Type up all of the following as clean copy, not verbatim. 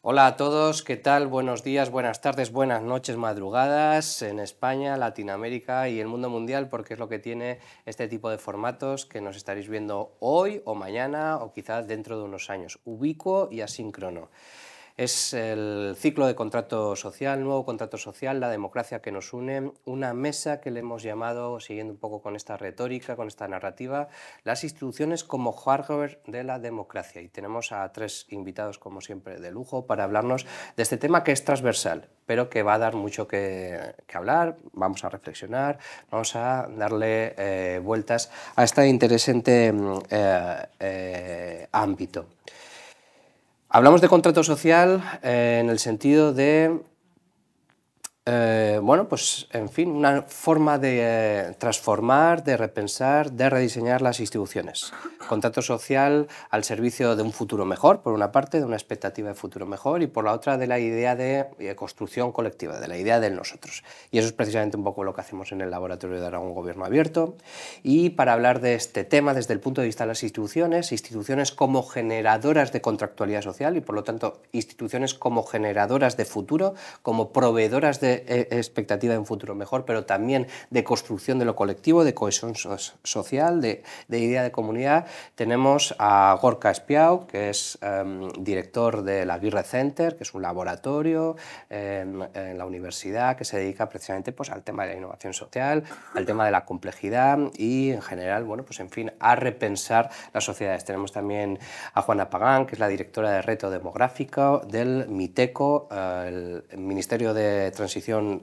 Hola a todos, ¿qué tal? Buenos días, buenas tardes, buenas noches, madrugadas en España, Latinoamérica y el mundo mundial, porque es lo que tiene este tipo de formatos que nos estaréis viendo hoy o mañana o quizás dentro de unos años. Ubicuo y asíncrono. Es el ciclo de contrato social, nuevo contrato social, la democracia que nos une, una mesa que le hemos llamado, siguiendo un poco con esta retórica, con esta narrativa, las instituciones como hardware de la democracia. Y tenemos a tres invitados, como siempre, de lujo para hablarnos de este tema que es transversal, pero que va a dar mucho que hablar, vamos a reflexionar, vamos a darle vueltas a este interesante ámbito. Hablamos de contrato social en el sentido de, bueno, pues en fin, una forma de transformar, de repensar, de rediseñar las instituciones. Contrato social al servicio de un futuro mejor, por una parte, de una expectativa de futuro mejor, y por la otra de la idea de construcción colectiva, de la idea del nosotros. Y eso es precisamente un poco lo que hacemos en el Laboratorio de Aragón Gobierno Abierto. Y para hablar de este tema desde el punto de vista de las instituciones como generadoras de contractualidad social y por lo tanto instituciones como generadoras de futuro, como proveedoras de expectativa de un futuro mejor, pero también de construcción de lo colectivo, de cohesión social, de idea de comunidad. Tenemos a Gorka Espiau, que es director del Aguirre Center, que es un laboratorio en la universidad que se dedica precisamente pues, al tema de la innovación social, al tema de la complejidad y en general, bueno, pues en fin, a repensar las sociedades. Tenemos también a Juana Pagán, que es la directora de Reto Demográfico del MITECO, el Ministerio de Transición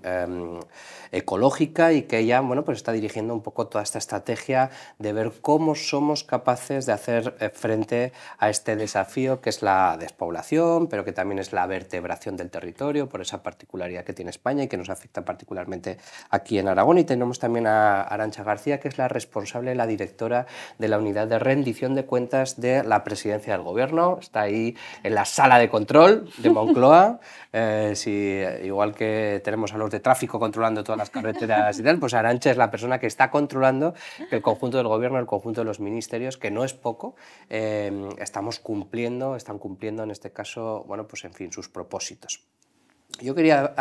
Ecológica, y que ella, bueno, pues está dirigiendo un poco toda esta estrategia de ver cómo somos capaces de hacer frente a este desafío que es la despoblación, pero que también es la vertebración del territorio por esa particularidad que tiene España y que nos afecta particularmente aquí en Aragón. Y tenemos también a Arantxa García, que es la responsable, la directora de la unidad de rendición de cuentas de la presidencia del gobierno. Está ahí en la sala de control de Moncloa. Igual que tenemos a los de tráfico controlando todas las carreteras y tal, pues Arantxa es la persona que está controlando que el conjunto del gobierno, el conjunto de los ministerios, que no es poco, están cumpliendo en este caso, bueno, pues en fin, sus propósitos. Yo quería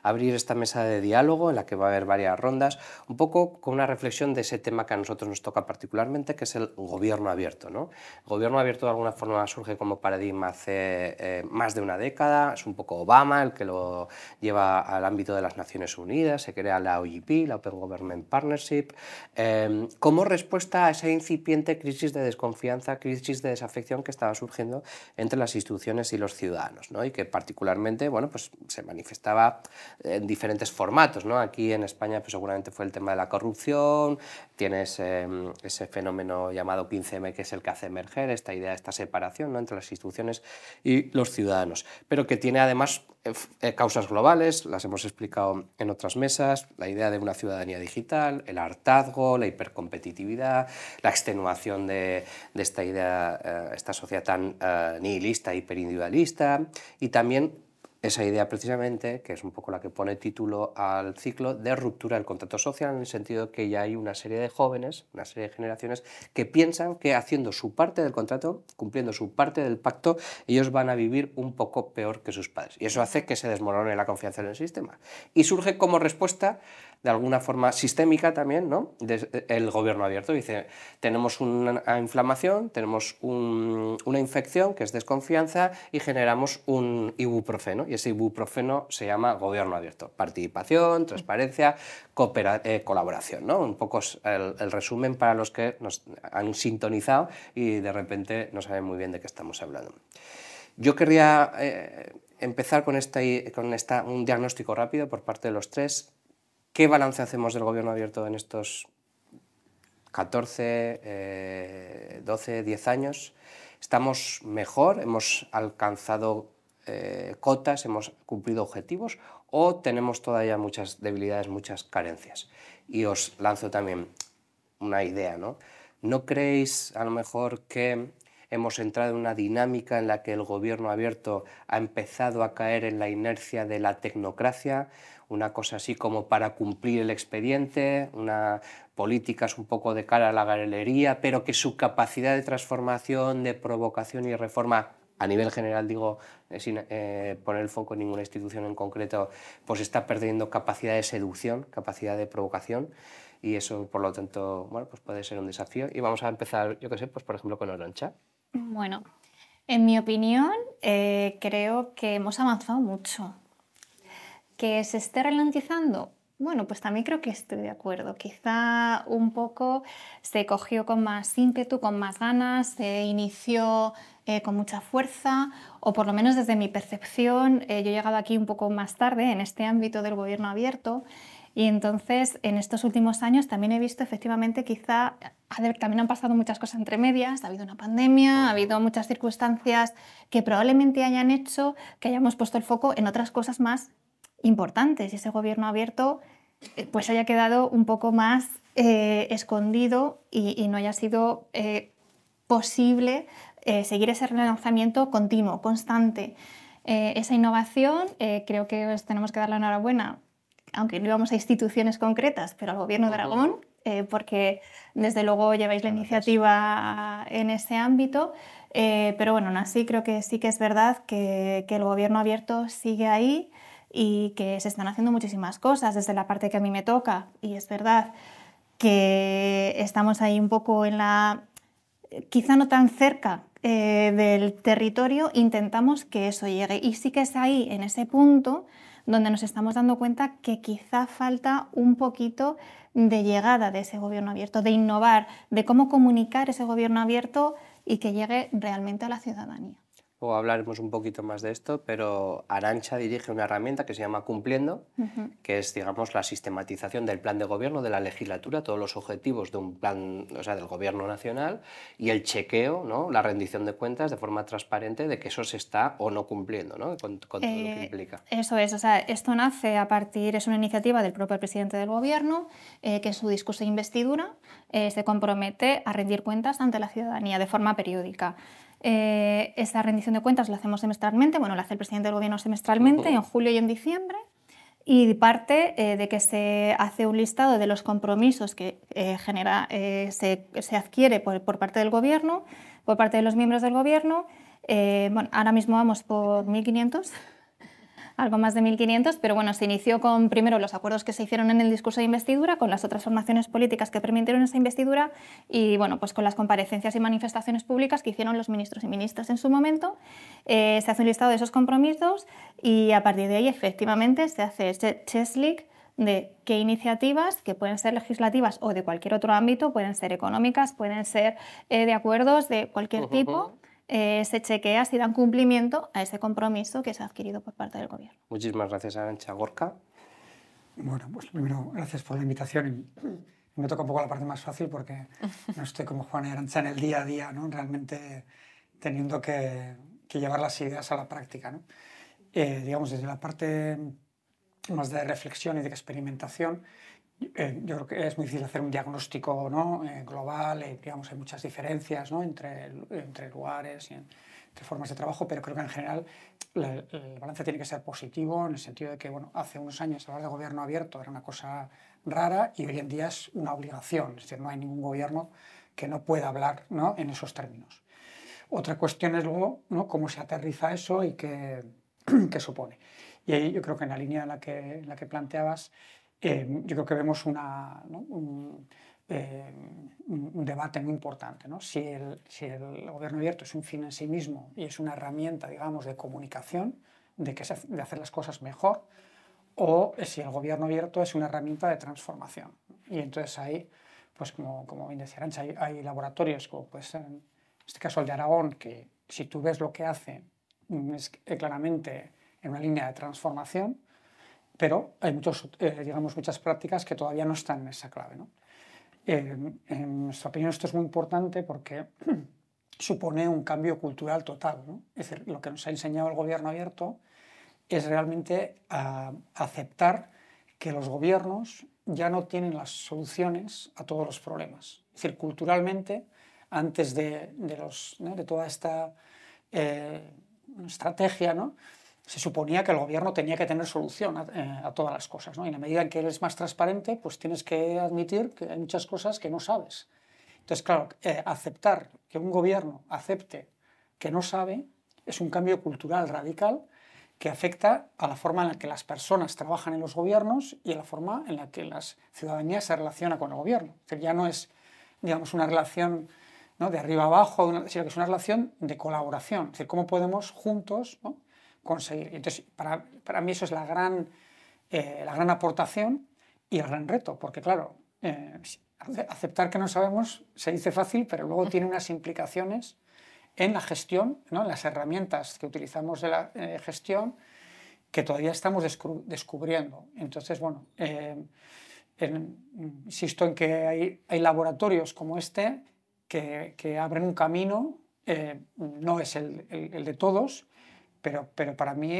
abrir esta mesa de diálogo en la que va a haber varias rondas, un poco con una reflexión de ese tema que a nosotros nos toca particularmente, que es el gobierno abierto, ¿no? El gobierno abierto de alguna forma surge como paradigma hace más de una década, es un poco Obama el que lo lleva al ámbito de las Naciones Unidas, se crea la OGP, la Open Government Partnership, como respuesta a esa incipiente crisis de desconfianza, crisis de desafección que estaba surgiendo entre las instituciones y los ciudadanos, ¿no? Y que particularmente, bueno, pues se manifestaba en diferentes formatos, ¿no? Aquí en España pues seguramente fue el tema de la corrupción, tienes ese fenómeno llamado 15M que es el que hace emerger esta idea, esta separación, ¿no?, entre las instituciones y los ciudadanos, pero que tiene además causas globales, las hemos explicado en otras mesas, la idea de una ciudadanía digital, el hartazgo, la hipercompetitividad, la extenuación de esta idea, esta sociedad tan nihilista, hiperindividualista, y también esa idea precisamente, que es un poco la que pone título al ciclo, de ruptura del contrato social, en el sentido que ya hay una serie de jóvenes, una serie de generaciones que piensan que haciendo su parte del contrato, cumpliendo su parte del pacto, ellos van a vivir un poco peor que sus padres. Y eso hace que se desmorone la confianza en el sistema. Y surge como respuesta, de alguna forma sistémica también, ¿no?, el gobierno abierto. Dice, tenemos una inflamación, tenemos una infección que es desconfianza y generamos un ibuprofeno, y ese ibuprofeno se llama gobierno abierto. Participación, transparencia, colaboración, ¿no? Un poco es el resumen para los que nos han sintonizado y de repente no saben muy bien de qué estamos hablando. Yo querría empezar con un diagnóstico rápido por parte de los tres. ¿Qué balance hacemos del gobierno abierto en estos 14, 12, 10 años? ¿Estamos mejor? ¿Hemos alcanzado cotas? ¿Hemos cumplido objetivos? ¿O tenemos todavía muchas debilidades, muchas carencias? Y os lanzo también una idea, ¿no? ¿No creéis a lo mejor que hemos entrado en una dinámica en la que el gobierno abierto ha empezado a caer en la inercia de la tecnocracia, una cosa así como para cumplir el expediente, una políticas un poco de cara a la galería, pero que su capacidad de transformación, de provocación y reforma a nivel general, digo, sin poner el foco en ninguna institución en concreto, pues está perdiendo capacidad de seducción, capacidad de provocación, y eso, por lo tanto, bueno, pues puede ser un desafío. Y vamos a empezar, yo qué sé, pues por ejemplo con Arantxa. Bueno, en mi opinión, creo que hemos avanzado mucho. ¿Que se esté ralentizando? Bueno, pues también creo que estoy de acuerdo. Quizá un poco se cogió con más ímpetu, con más ganas, se inició con mucha fuerza, o por lo menos desde mi percepción, yo he llegado aquí un poco más tarde en este ámbito del gobierno abierto, y entonces en estos últimos años también he visto efectivamente quizá, a ver, también han pasado muchas cosas entre medias, ha habido una pandemia, ha habido muchas circunstancias que probablemente hayan hecho que hayamos puesto el foco en otras cosas más importantes, y ese gobierno abierto pues haya quedado un poco más escondido y no haya sido posible seguir ese relanzamiento continuo, constante. Esa innovación, creo que os tenemos que dar la enhorabuena, aunque no íbamos a instituciones concretas, pero al Gobierno de Aragón, porque desde luego lleváis la iniciativa en ese ámbito. Pero bueno, aún así creo que sí que es verdad que el Gobierno abierto sigue ahí y que se están haciendo muchísimas cosas desde la parte que a mí me toca. Y es verdad que estamos ahí un poco en la... quizá no tan cerca del territorio, intentamos que eso llegue. Y sí que es ahí, en ese punto, donde nos estamos dando cuenta que quizá falta un poquito de llegada de ese gobierno abierto, de innovar, de cómo comunicar ese gobierno abierto y que llegue realmente a la ciudadanía. Luego hablaremos un poquito más de esto, pero Arantxa dirige una herramienta que se llama Cumpliendo, que es, digamos, la sistematización del plan de gobierno de la legislatura, todos los objetivos de un plan, o sea, del gobierno nacional, y el chequeo, ¿no? La rendición de cuentas de forma transparente de que eso se está o no cumpliendo, ¿no? Con todo lo que implica. Eso es, o sea, esto nace a partir, es una iniciativa del propio presidente del gobierno, que en su discurso de investidura se compromete a rendir cuentas ante la ciudadanía de forma periódica. Esa rendición de cuentas la hacemos semestralmente, bueno, la hace el presidente del gobierno semestralmente, en julio y en diciembre, y parte de que se hace un listado de los compromisos que se adquiere por parte del gobierno, por parte de los miembros del gobierno. Bueno, ahora mismo vamos por 1.500, algo más de 1.500, pero bueno, se inició con primero los acuerdos que se hicieron en el discurso de investidura, con las otras formaciones políticas que permitieron esa investidura y bueno, pues con las comparecencias y manifestaciones públicas que hicieron los ministros y ministras en su momento. Se hace un listado de esos compromisos y a partir de ahí efectivamente se hace ese checklist de qué iniciativas, que pueden ser legislativas o de cualquier otro ámbito, pueden ser económicas, pueden ser de acuerdos de cualquier tipo, se chequea si dan cumplimiento a ese compromiso que se ha adquirido por parte del gobierno. Muchísimas gracias, Arantxa. Gorka. Bueno, pues primero, gracias por la invitación. Me toca un poco la parte más fácil porque no estoy como Juan y Arantxa en el día a día, ¿no? Realmente teniendo que llevar las ideas a la práctica, ¿no? Digamos, desde la parte más de reflexión y de experimentación, yo creo que es muy difícil hacer un diagnóstico, ¿no? Global, digamos, hay muchas diferencias, ¿no? entre lugares y entre formas de trabajo, pero creo que en general el balance tiene que ser positivo en el sentido de que, bueno, hace unos años hablar de gobierno abierto era una cosa rara y hoy en día es una obligación, es decir, no hay ningún gobierno que no pueda hablar, ¿no? En esos términos. Otra cuestión es luego, ¿no? Cómo se aterriza eso y qué supone. Y ahí yo creo que en la línea en la que planteabas, yo creo que vemos un debate muy importante, ¿no? Si el gobierno abierto es un fin en sí mismo y es una herramienta, digamos, de comunicación, de hacer las cosas mejor, o si el gobierno abierto es una herramienta de transformación. Y entonces ahí, pues como bien decía Arantxa, hay laboratorios, como puede ser en este caso el de Aragón, que si tú ves lo que hace, es claramente en una línea de transformación, pero hay muchas prácticas que todavía no están en esa clave, ¿no? En nuestra opinión esto es muy importante porque supone un cambio cultural total, ¿no? Es decir, lo que nos ha enseñado el gobierno abierto es realmente aceptar que los gobiernos ya no tienen las soluciones a todos los problemas. Es decir, culturalmente, antes de toda esta estrategia, ¿no? Se suponía que el gobierno tenía que tener solución a todas las cosas, ¿no? Y en la medida en que eres más transparente, pues tienes que admitir que hay muchas cosas que no sabes. Entonces, claro, aceptar que un gobierno acepte que no sabe es un cambio cultural radical que afecta a la forma en la que las personas trabajan en los gobiernos y a la forma en la que la ciudadanía se relaciona con el gobierno. Es decir, ya no es, digamos, una relación, ¿no?, de arriba abajo, sino que es una relación de colaboración. Es decir, cómo podemos juntos, ¿no?, conseguir. Entonces, para mí eso es la gran aportación y el gran reto, porque claro, aceptar que no sabemos se dice fácil, pero luego tiene unas implicaciones en la gestión, ¿no?, en las herramientas que utilizamos de la gestión, que todavía estamos descubriendo. Entonces, bueno, insisto en que hay laboratorios como este que abren un camino, no es el de todos, pero para mí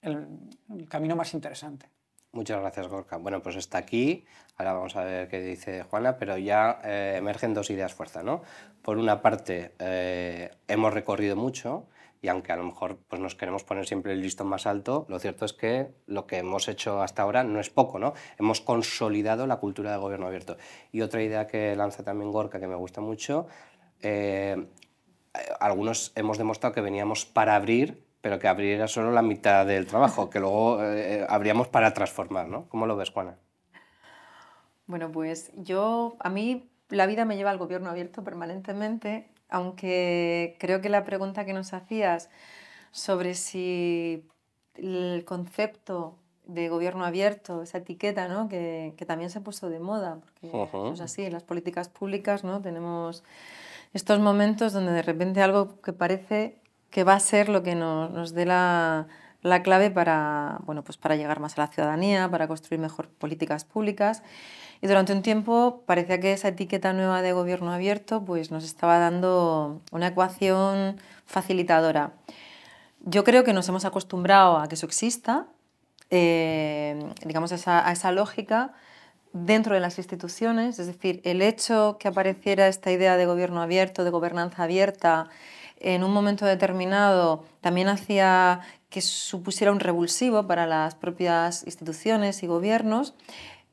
el camino más interesante. Muchas gracias, Gorka. Bueno, pues está aquí, ahora vamos a ver qué dice Juana, pero ya emergen dos ideas fuerza, ¿no? Por una parte, hemos recorrido mucho y aunque a lo mejor pues, nos queremos poner siempre el listón más alto, lo cierto es que lo que hemos hecho hasta ahora no es poco, ¿no? Hemos consolidado la cultura de gobierno abierto. Y otra idea que lanza también Gorka, que me gusta mucho, algunos hemos demostrado que veníamos para abrir, pero que abrir era solo la mitad del trabajo, que luego abríamos para transformar, ¿no? ¿Cómo lo ves, Juana? Bueno, pues a mí la vida me lleva al gobierno abierto permanentemente, aunque creo que la pregunta que nos hacías sobre si el concepto de gobierno abierto, esa etiqueta, ¿no?, que también se puso de moda, porque es así, en las políticas públicas, ¿no?, tenemos estos momentos donde de repente algo que parece que va a ser lo que nos dé la clave para, bueno, pues para llegar más a la ciudadanía, para construir mejor políticas públicas. Y durante un tiempo parecía que esa etiqueta nueva de gobierno abierto pues nos estaba dando una ecuación facilitadora. Yo creo que nos hemos acostumbrado a que eso exista, digamos a esa lógica dentro de las instituciones, es decir, el hecho que apareciera esta idea de gobierno abierto, de gobernanza abierta, en un momento determinado también hacía que supusiera un revulsivo para las propias instituciones y gobiernos,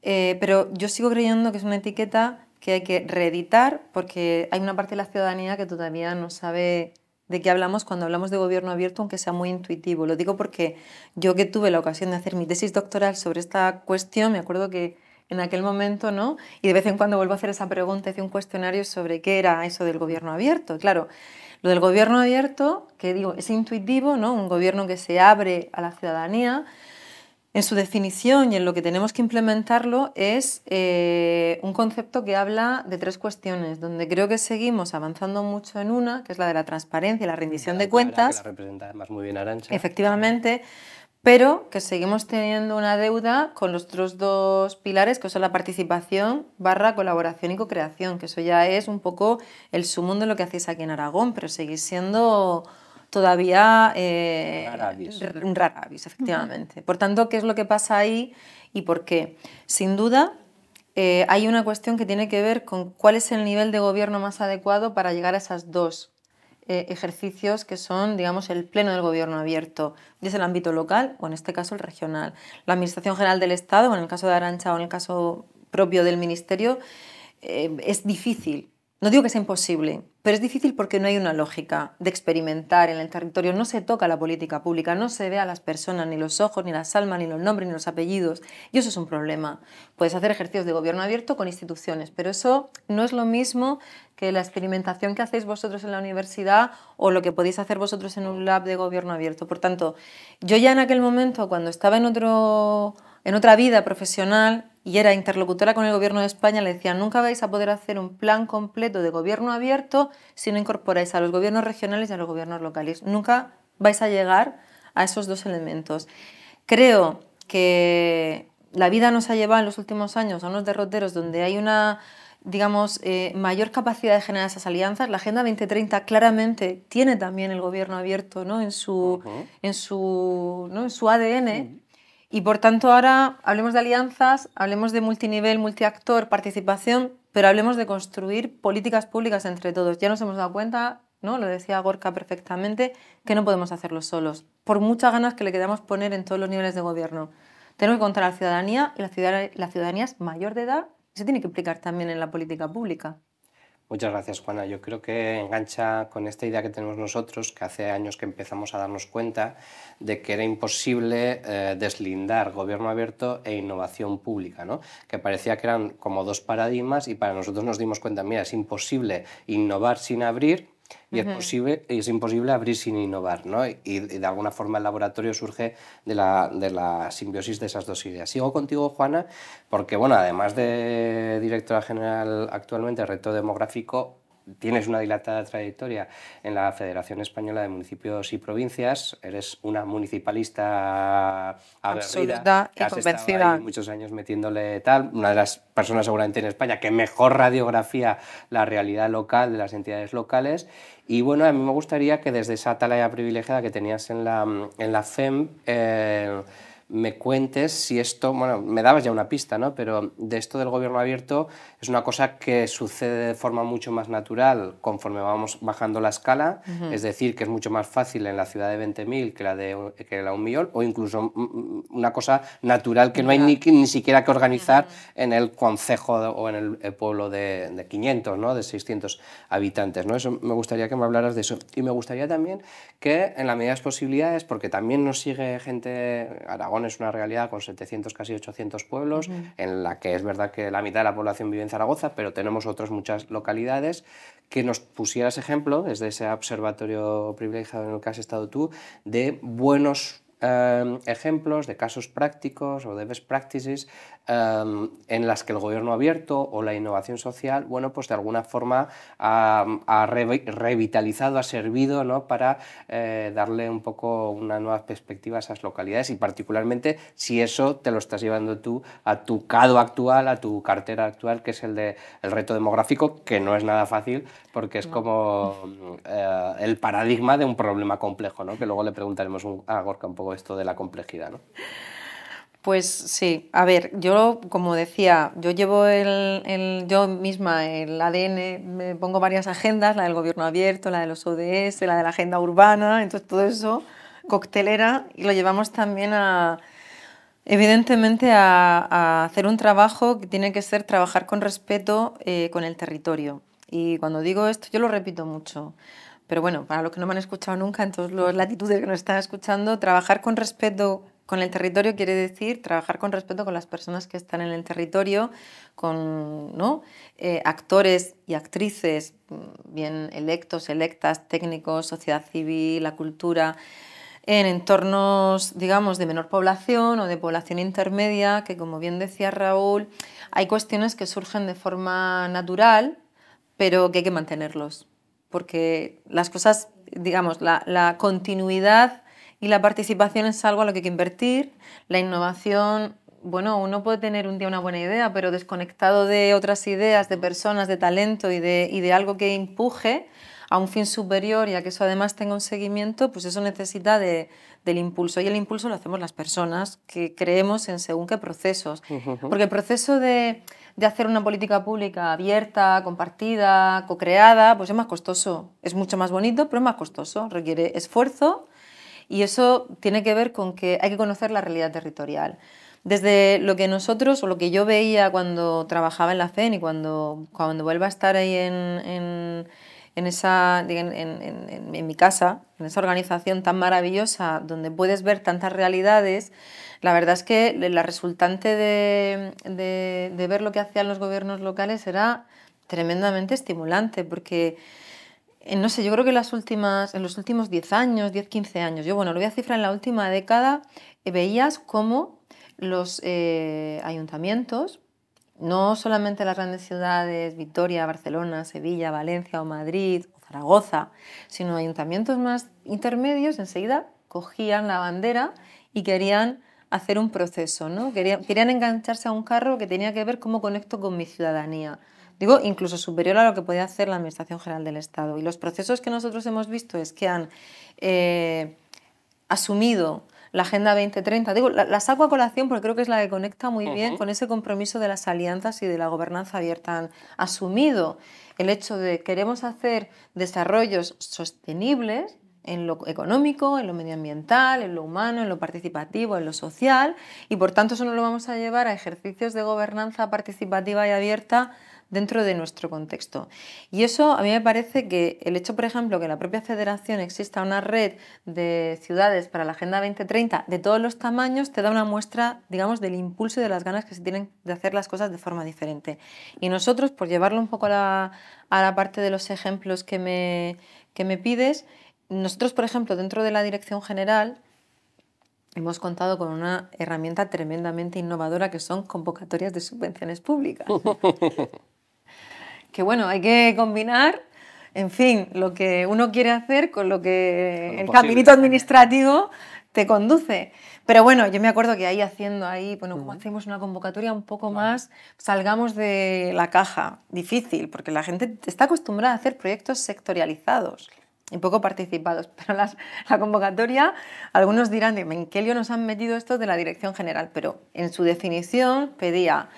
pero yo sigo creyendo que es una etiqueta que hay que reeditar porque hay una parte de la ciudadanía que todavía no sabe de qué hablamos cuando hablamos de gobierno abierto, aunque sea muy intuitivo. Lo digo porque yo, que tuve la ocasión de hacer mi tesis doctoral sobre esta cuestión, me acuerdo que en aquel momento, ¿no?, y de vez en cuando vuelvo a hacer esa pregunta, hice un cuestionario sobre qué era eso del gobierno abierto. Claro, lo del gobierno abierto, que digo, es intuitivo, ¿no?, un gobierno que se abre a la ciudadanía. En su definición y en lo que tenemos que implementarlo es un concepto que habla de tres cuestiones, donde creo que seguimos avanzando mucho en una, que es la de la transparencia y la rendición de cuentas. Que la representa además muy bien Arantxa. Efectivamente, pero que seguimos teniendo una deuda con los otros dos pilares, que son la participación / colaboración y co-creación, que eso ya es un poco el sumum de lo que hacéis aquí en Aragón, pero seguís siendo todavía un rara avis, efectivamente. Por tanto, ¿qué es lo que pasa ahí y por qué? Sin duda, hay una cuestión que tiene que ver con cuál es el nivel de gobierno más adecuado para llegar a esas dos ejercicios que son, digamos, el pleno del gobierno abierto, ya es el ámbito local o en este caso el regional. La Administración General del Estado, o en el caso de Arantxa o en el caso propio del Ministerio, es difícil. No digo que sea imposible, pero es difícil porque no hay una lógica de experimentar en el territorio. No se toca la política pública, no se ve a las personas, ni los ojos, ni las almas, ni los nombres, ni los apellidos. Y eso es un problema. Puedes hacer ejercicios de gobierno abierto con instituciones, pero eso no es lo mismo que la experimentación que hacéis vosotros en la universidad o lo que podéis hacer vosotros en un lab de gobierno abierto. Por tanto, yo ya en aquel momento, cuando estaba en otra vida profesional y era interlocutora con el Gobierno de España, le decía: nunca vais a poder hacer un plan completo de gobierno abierto si no incorporáis a los gobiernos regionales y a los gobiernos locales. Nunca vais a llegar a esos dos elementos. Creo que la vida nos ha llevado en los últimos años a unos derroteros donde hay una, digamos, mayor capacidad de generar esas alianzas. La Agenda 2030 claramente tiene también el gobierno abierto, ¿no?, en su ADN. Y por tanto ahora hablemos de alianzas, hablemos de multinivel, multiactor, participación, pero hablemos de construir políticas públicas entre todos. Ya nos hemos dado cuenta, ¿no?, lo decía Gorka perfectamente, que no podemos hacerlo solos, por muchas ganas que le queramos poner en todos los niveles de gobierno. Tenemos que contar a la ciudadanía y la ciudadanía es mayor de edad y se tiene que implicar también en la política pública. Muchas gracias, Juana. Yo creo que engancha con esta idea que tenemos nosotros, que hace años que empezamos a darnos cuenta de que era imposible deslindar gobierno abierto e innovación pública, ¿no? Que parecía que eran como dos paradigmas y para nosotros nos dimos cuenta, mira, es imposible innovar sin abrir y es imposible abrir sin innovar, ¿no? Y de alguna forma el laboratorio surge de la simbiosis de esas dos ideas. Sigo contigo, Juana, porque bueno, además de directora general actualmente de Reto Demográfico, tienes una dilatada trayectoria en la Federación Española de Municipios y Provincias, eres una municipalista aguerrida, absoluta que y has estado convencida. ahí muchos años metiéndole tal, una de las personas seguramente en España que mejor radiografía la realidad local de las entidades locales. Y bueno, a mí me gustaría que desde esa atalaya privilegiada que tenías en la FEM, me cuentes si esto, bueno, me dabas ya una pista, ¿no? Pero de esto del gobierno abierto es una cosa que sucede de forma mucho más natural conforme vamos bajando la escala, es decir, que es mucho más fácil en la ciudad de 20.000 que la de 1.000.000, o incluso una cosa natural que no hay ni siquiera que organizar en el concejo o en el pueblo de 500, ¿no? De 600 habitantes, ¿no? Eso me gustaría que me hablaras de eso. Y me gustaría también que en la medida de las posibilidades, porque también nos sigue gente, Aragón es una realidad con 700, casi 800 pueblos, en la que es verdad que la mitad de la población vive en Zaragoza, pero tenemos otras muchas localidades, que nos pusieras ejemplo, desde ese observatorio privilegiado en el que has estado tú, de buenos ejemplos, de casos prácticos o de best practices en las que el gobierno abierto o la innovación social, bueno, pues de alguna forma ha revitalizado, ha servido, ¿no? Para darle un poco una nueva perspectiva a esas localidades y particularmente si eso te lo estás llevando tú a tu CADO actual, a tu cartera actual, que es el de el reto demográfico, que no es nada fácil porque es como el paradigma de un problema complejo, ¿no? Que luego le preguntaremos a Gorka un poco esto de la complejidad, ¿no? Pues sí, a ver, yo como decía, yo llevo yo misma el ADN, me pongo varias agendas, la del gobierno abierto, la de los ODS, la de la agenda urbana, entonces todo eso, coctelera, y lo llevamos también evidentemente a hacer un trabajo que tiene que ser trabajar con respeto con el territorio. Y cuando digo esto, yo lo repito mucho. Pero bueno, para los que no me han escuchado nunca, en todas las latitudes que nos están escuchando, trabajar con respeto con el territorio quiere decir trabajar con respeto con las personas que están en el territorio, con ¿no? Actores y actrices bien electos, electas, técnicos, sociedad civil, la cultura, en entornos, digamos, de menor población o de población intermedia, que como bien decía Raúl, hay cuestiones que surgen de forma natural, pero que hay que mantenerlos, porque las cosas, digamos, la continuidad y la participación es algo a lo que hay que invertir. La innovación, bueno, uno puede tener un día una buena idea, pero desconectado de otras ideas, de personas, de talento y de algo que empuje a un fin superior y a que eso además tenga un seguimiento, pues eso necesita del impulso. Y el impulso lo hacemos las personas que creemos en según qué procesos. Porque el proceso de hacer una política pública abierta, compartida, co-creada, pues es más costoso. Es mucho más bonito, pero es más costoso. Requiere esfuerzo. Y eso tiene que ver con que hay que conocer la realidad territorial. Desde lo que nosotros, o lo que yo veía cuando trabajaba en la FEN y cuando vuelva a estar ahí en mi casa, en esa organización tan maravillosa donde puedes ver tantas realidades, la verdad es que la resultante de ver lo que hacían los gobiernos locales era tremendamente estimulante, porque no sé, yo creo que en los últimos 10 años, 10, 15 años, yo bueno, lo voy a cifrar en la última década, veías cómo los ayuntamientos, no solamente las grandes ciudades, Vitoria, Barcelona, Sevilla, Valencia o Madrid o Zaragoza, sino ayuntamientos más intermedios, enseguida cogían la bandera y querían hacer un proceso, ¿no? Querían engancharse a un carro que tenía que ver cómo conecto con mi ciudadanía. Digo, incluso superior a lo que podía hacer la Administración General del Estado. Y los procesos que nosotros hemos visto es que han asumido la Agenda 2030. Digo, la saco a colación porque creo que es la que conecta muy bien con ese compromiso de las alianzas y de la gobernanza abierta. Han asumido el hecho de queremos hacer desarrollos sostenibles en lo económico, en lo medioambiental, en lo humano, en lo participativo, en lo social, y por tanto eso no lo vamos a llevar a ejercicios de gobernanza participativa y abierta dentro de nuestro contexto. Y eso a mí me parece que el hecho, por ejemplo, que en la propia federación exista una red de ciudades para la Agenda 2030 de todos los tamaños, te da una muestra, digamos, del impulso y de las ganas que se tienen de hacer las cosas de forma diferente. Y nosotros, por llevarlo un poco a la parte de los ejemplos que me pides, nosotros, por ejemplo, dentro de la Dirección General, hemos contado con una herramienta tremendamente innovadora que son convocatorias de subvenciones públicas. Que bueno, hay que combinar, en fin, lo que uno quiere hacer con lo que el caminito administrativo te conduce. Pero bueno, yo me acuerdo que bueno, como hacemos una convocatoria un poco más, salgamos de la caja. Difícil, porque la gente está acostumbrada a hacer proyectos sectorializados y poco participados, pero la convocatoria, algunos dirán, ¿en qué lío nos han metido estos de la Dirección General? Pero en su definición pedía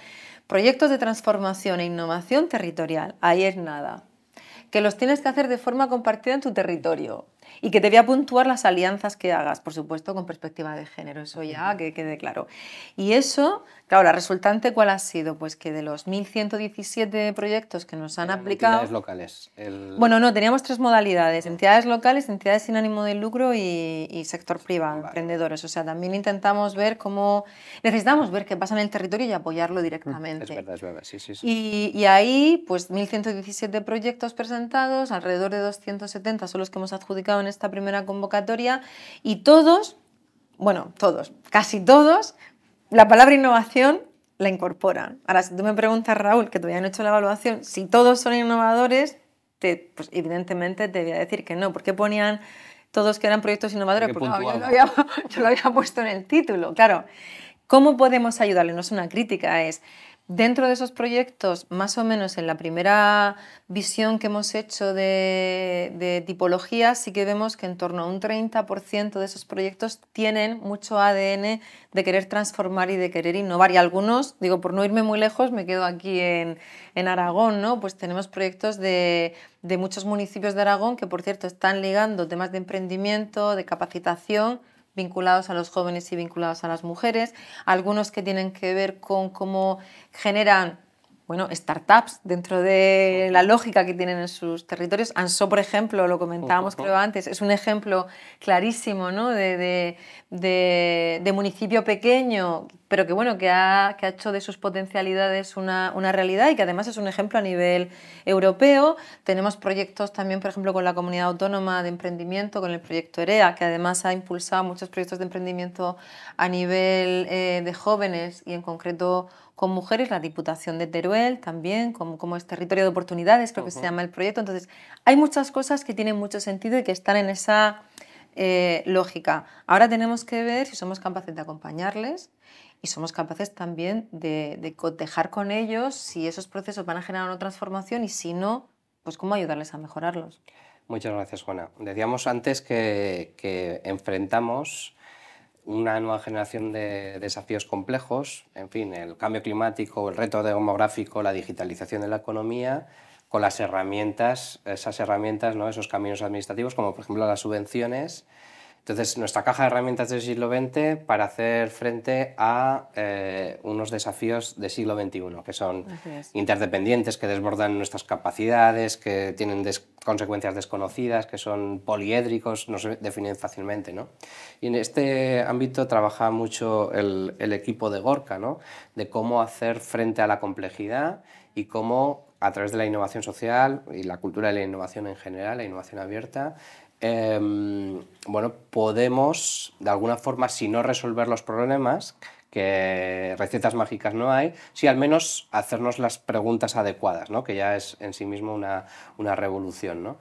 proyectos de transformación e innovación territorial, ahí es nada, que los tienes que hacer de forma compartida en tu territorio y que te voy a puntuar las alianzas que hagas, por supuesto con perspectiva de género, eso ya que quede claro. Y eso, claro, la resultante ¿cuál ha sido? Pues que de los 1.117 proyectos que nos han aplicado... Entidades locales. Bueno, no, teníamos 3 modalidades, entidades locales, entidades sin ánimo de lucro y sector privado, vale, emprendedores. O sea, también intentamos ver necesitamos ver qué pasa en el territorio y apoyarlo directamente. Es verdad, sí. Y ahí, pues 1.117 proyectos presentados, alrededor de 270 son los que hemos adjudicado en esta primera convocatoria y casi todos, la palabra innovación la incorporan. Ahora, si tú me preguntas, Raúl, que todavía no he hecho la evaluación, si todos son innovadores, pues evidentemente te voy a decir que no. ¿Por qué ponían todos que eran proyectos innovadores? Porque yo lo había puesto en el título. Claro, ¿cómo podemos ayudarle? No es una crítica, es... Dentro de esos proyectos, más o menos en la primera visión que hemos hecho de tipología, sí que vemos que en torno a un 30% de esos proyectos tienen mucho ADN de querer transformar y de querer innovar. Y algunos, digo, por no irme muy lejos, me quedo aquí en Aragón, ¿no? Pues tenemos proyectos de muchos municipios de Aragón que, por cierto, están ligando temas de emprendimiento, de capacitación, vinculados a los jóvenes y vinculados a las mujeres, algunos que tienen que ver con cómo generan startups dentro de la lógica que tienen en sus territorios. Ansó, por ejemplo, lo comentábamos creo antes, es un ejemplo clarísimo, ¿no? de municipio pequeño, pero que ha hecho de sus potencialidades una realidad y que además es un ejemplo a nivel europeo. Tenemos proyectos también, por ejemplo, con la Comunidad Autónoma de Emprendimiento, con el proyecto EREA, que además ha impulsado muchos proyectos de emprendimiento a nivel de jóvenes y en concreto con mujeres, la Diputación de Teruel también, como es territorio de oportunidades, creo que se llama el proyecto. Entonces, hay muchas cosas que tienen mucho sentido y que están en esa lógica. Ahora tenemos que ver si somos capaces de acompañarles y somos capaces también de cotejar con ellos si esos procesos van a generar una transformación y si no, pues cómo ayudarles a mejorarlos. Muchas gracias, Juana. Decíamos antes que enfrentamos una nueva generación de desafíos complejos, en fin, el cambio climático, el reto demográfico, la digitalización de la economía, con las herramientas, ¿no? Esos caminos administrativos, como por ejemplo las subvenciones. Entonces, nuestra caja de herramientas del siglo XX para hacer frente a unos desafíos del siglo XXI, que son interdependientes, que desbordan nuestras capacidades, que tienen consecuencias desconocidas, que son poliédricos, no se definen fácilmente, ¿no? Y en este ámbito trabaja mucho el equipo de Gorka, ¿no? De cómo hacer frente a la complejidad y cómo, a través de la innovación social y la cultura de la innovación en general, la innovación abierta, podemos, de alguna forma, si no resolver los problemas, que recetas mágicas no hay, sí al menos hacernos las preguntas adecuadas, ¿no? Que ya es en sí mismo una revolución, ¿no?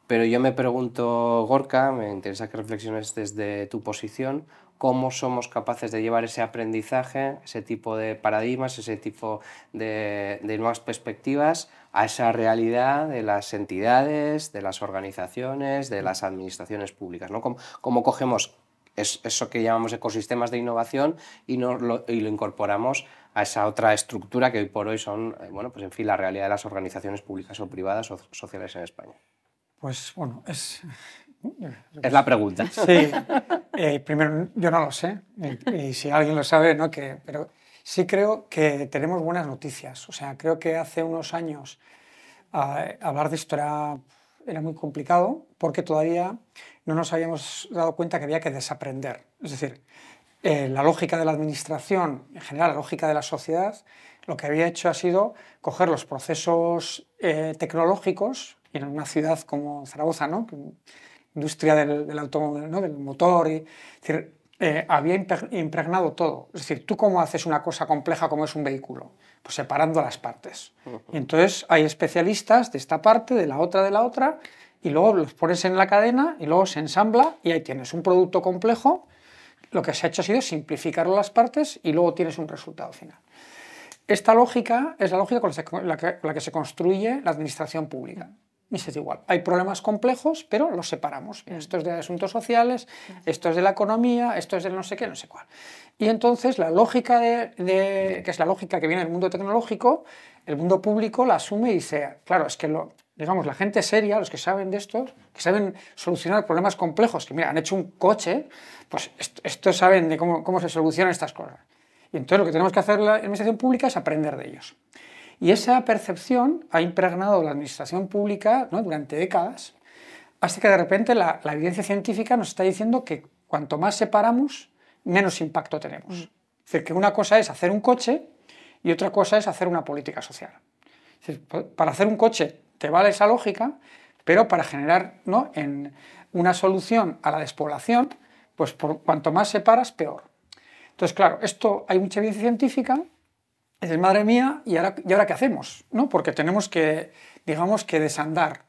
Pero yo me pregunto, Gorka, me interesa que reflexiones desde tu posición, cómo somos capaces de llevar ese aprendizaje, ese tipo de paradigmas, ese tipo de nuevas perspectivas a esa realidad de las entidades, de las organizaciones, de las administraciones públicas, ¿no? Cómo cogemos eso que llamamos ecosistemas de innovación y lo incorporamos a esa otra estructura que hoy por hoy son, pues en fin, la realidad de las organizaciones públicas o privadas o sociales en España. Pues bueno, es la pregunta. Sí, primero yo no lo sé, y si alguien lo sabe, ¿no? Pero Sí creo que tenemos buenas noticias. O sea, creo que hace unos años hablar de esto era muy complicado porque todavía no nos habíamos dado cuenta que había que desaprender. Es decir, la lógica de la administración, en general la lógica de la sociedad, lo que había hecho ha sido coger los procesos tecnológicos, y en una ciudad como Zaragoza, ¿no? Industria del automóvil, ¿no? Del motor, es decir, había impregnado todo. Es decir, ¿tú cómo haces una cosa compleja como es un vehículo? Pues separando las partes. Y entonces hay especialistas de esta parte, de la otra, y luego los pones en la cadena y luego se ensambla y ahí tienes un producto complejo. Lo que se ha hecho ha sido simplificar las partes y luego tienes un resultado final. Esta lógica es la lógica con la que se construye la administración pública. Y es igual, hay problemas complejos, pero los separamos. Esto es de asuntos sociales, esto es de la economía, esto es de no sé qué, no sé cuál. Y entonces la lógica, que es la lógica que viene del mundo tecnológico, el mundo público la asume y dice, claro, es que digamos, la gente seria, los que saben de esto, que saben solucionar problemas complejos, que mira, han hecho un coche, pues estos saben de cómo se solucionan estas cosas. Y entonces lo que tenemos que hacer en la administración pública es aprender de ellos. Y esa percepción ha impregnado la administración pública, ¿no? Durante décadas, hasta que de repente la evidencia científica nos está diciendo que cuanto más separamos, menos impacto tenemos. Es decir, que una cosa es hacer un coche y otra cosa es hacer una política social. Es decir, para hacer un coche te vale esa lógica, pero para generar, ¿no? En una solución a la despoblación, pues cuanto más separas, peor. Entonces, claro, esto hay mucha evidencia científica. Es decir, madre mía, ¿y ahora qué hacemos? ¿No? Porque tenemos que, digamos, que desandar.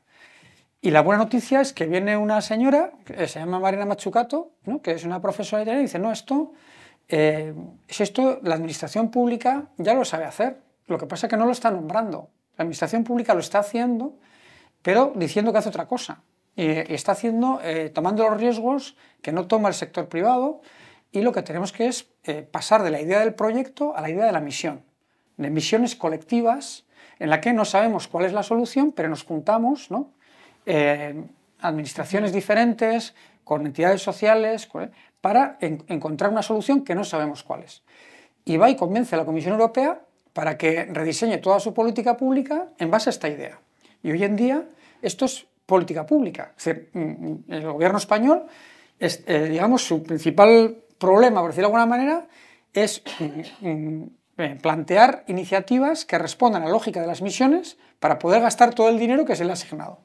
Y la buena noticia es que viene una señora, que se llama Mariana Mazzucato, ¿no? Que es una profesora de italiano, y dice, no, esto la administración pública ya lo sabe hacer. Lo que pasa es que no lo está nombrando. La administración pública lo está haciendo, pero diciendo que hace otra cosa. Y está haciendo, tomando los riesgos que no toma el sector privado, y lo que tenemos que es pasar de la idea del proyecto a la idea de la misión. De misiones colectivas en la que no sabemos cuál es la solución, pero nos juntamos, ¿no? Administraciones diferentes, con entidades sociales, para encontrar una solución que no sabemos cuál es. Y va y convence a la Comisión Europea para que rediseñe toda su política pública en base a esta idea. Y hoy en día esto es política pública. Es decir, el gobierno español, digamos, su principal problema, por decirlo de alguna manera, es plantear iniciativas que respondan a la lógica de las misiones para poder gastar todo el dinero que se le ha asignado.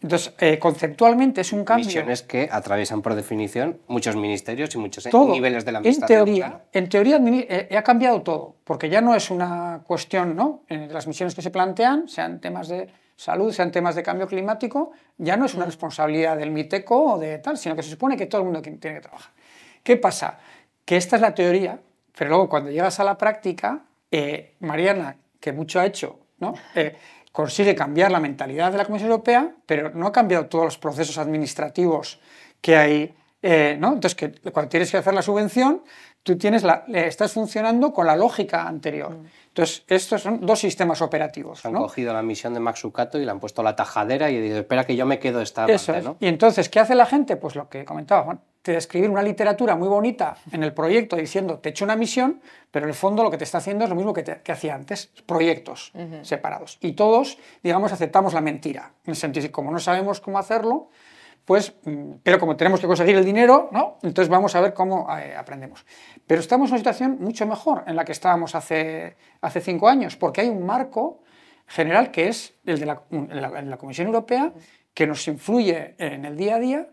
Entonces, conceptualmente es un cambio... Misiones que atraviesan por definición muchos ministerios y muchos todo, niveles de la administración. En teoría ha cambiado todo, porque ya no es una cuestión, ¿no? En las misiones que se plantean, sean temas de salud, sean temas de cambio climático, ya no es una responsabilidad del MITECO o de tal, sino que se supone que todo el mundo tiene que trabajar. ¿Qué pasa? Que esta es la teoría, pero luego cuando llegas a la práctica, Mariana, que mucho ha hecho, ¿no? Consigue cambiar la mentalidad de la Comisión Europea, pero no ha cambiado todos los procesos administrativos que hay, ¿no? Entonces, cuando tienes que hacer la subvención, tú estás funcionando con la lógica anterior. Entonces, estos son dos sistemas operativos. Han ¿no? cogido la misión de Mazzucato y le han puesto la tajadera y digo, espera que yo me quedo esta parte, ¿no? Y entonces, ¿qué hace la gente? Pues lo que comentaba Juan, de escribir una literatura muy bonita en el proyecto diciendo, te he hecho una misión, pero en el fondo lo que te está haciendo es lo mismo que hacía antes, proyectos separados. Y todos, digamos, aceptamos la mentira. En el sentido de que como no sabemos cómo hacerlo, pues, pero como tenemos que conseguir el dinero, ¿no? Entonces vamos a ver cómo aprendemos. Pero estamos en una situación mucho mejor en la que estábamos hace 5 años, porque hay un marco general que es el de la Comisión Europea, que nos influye en el día a día,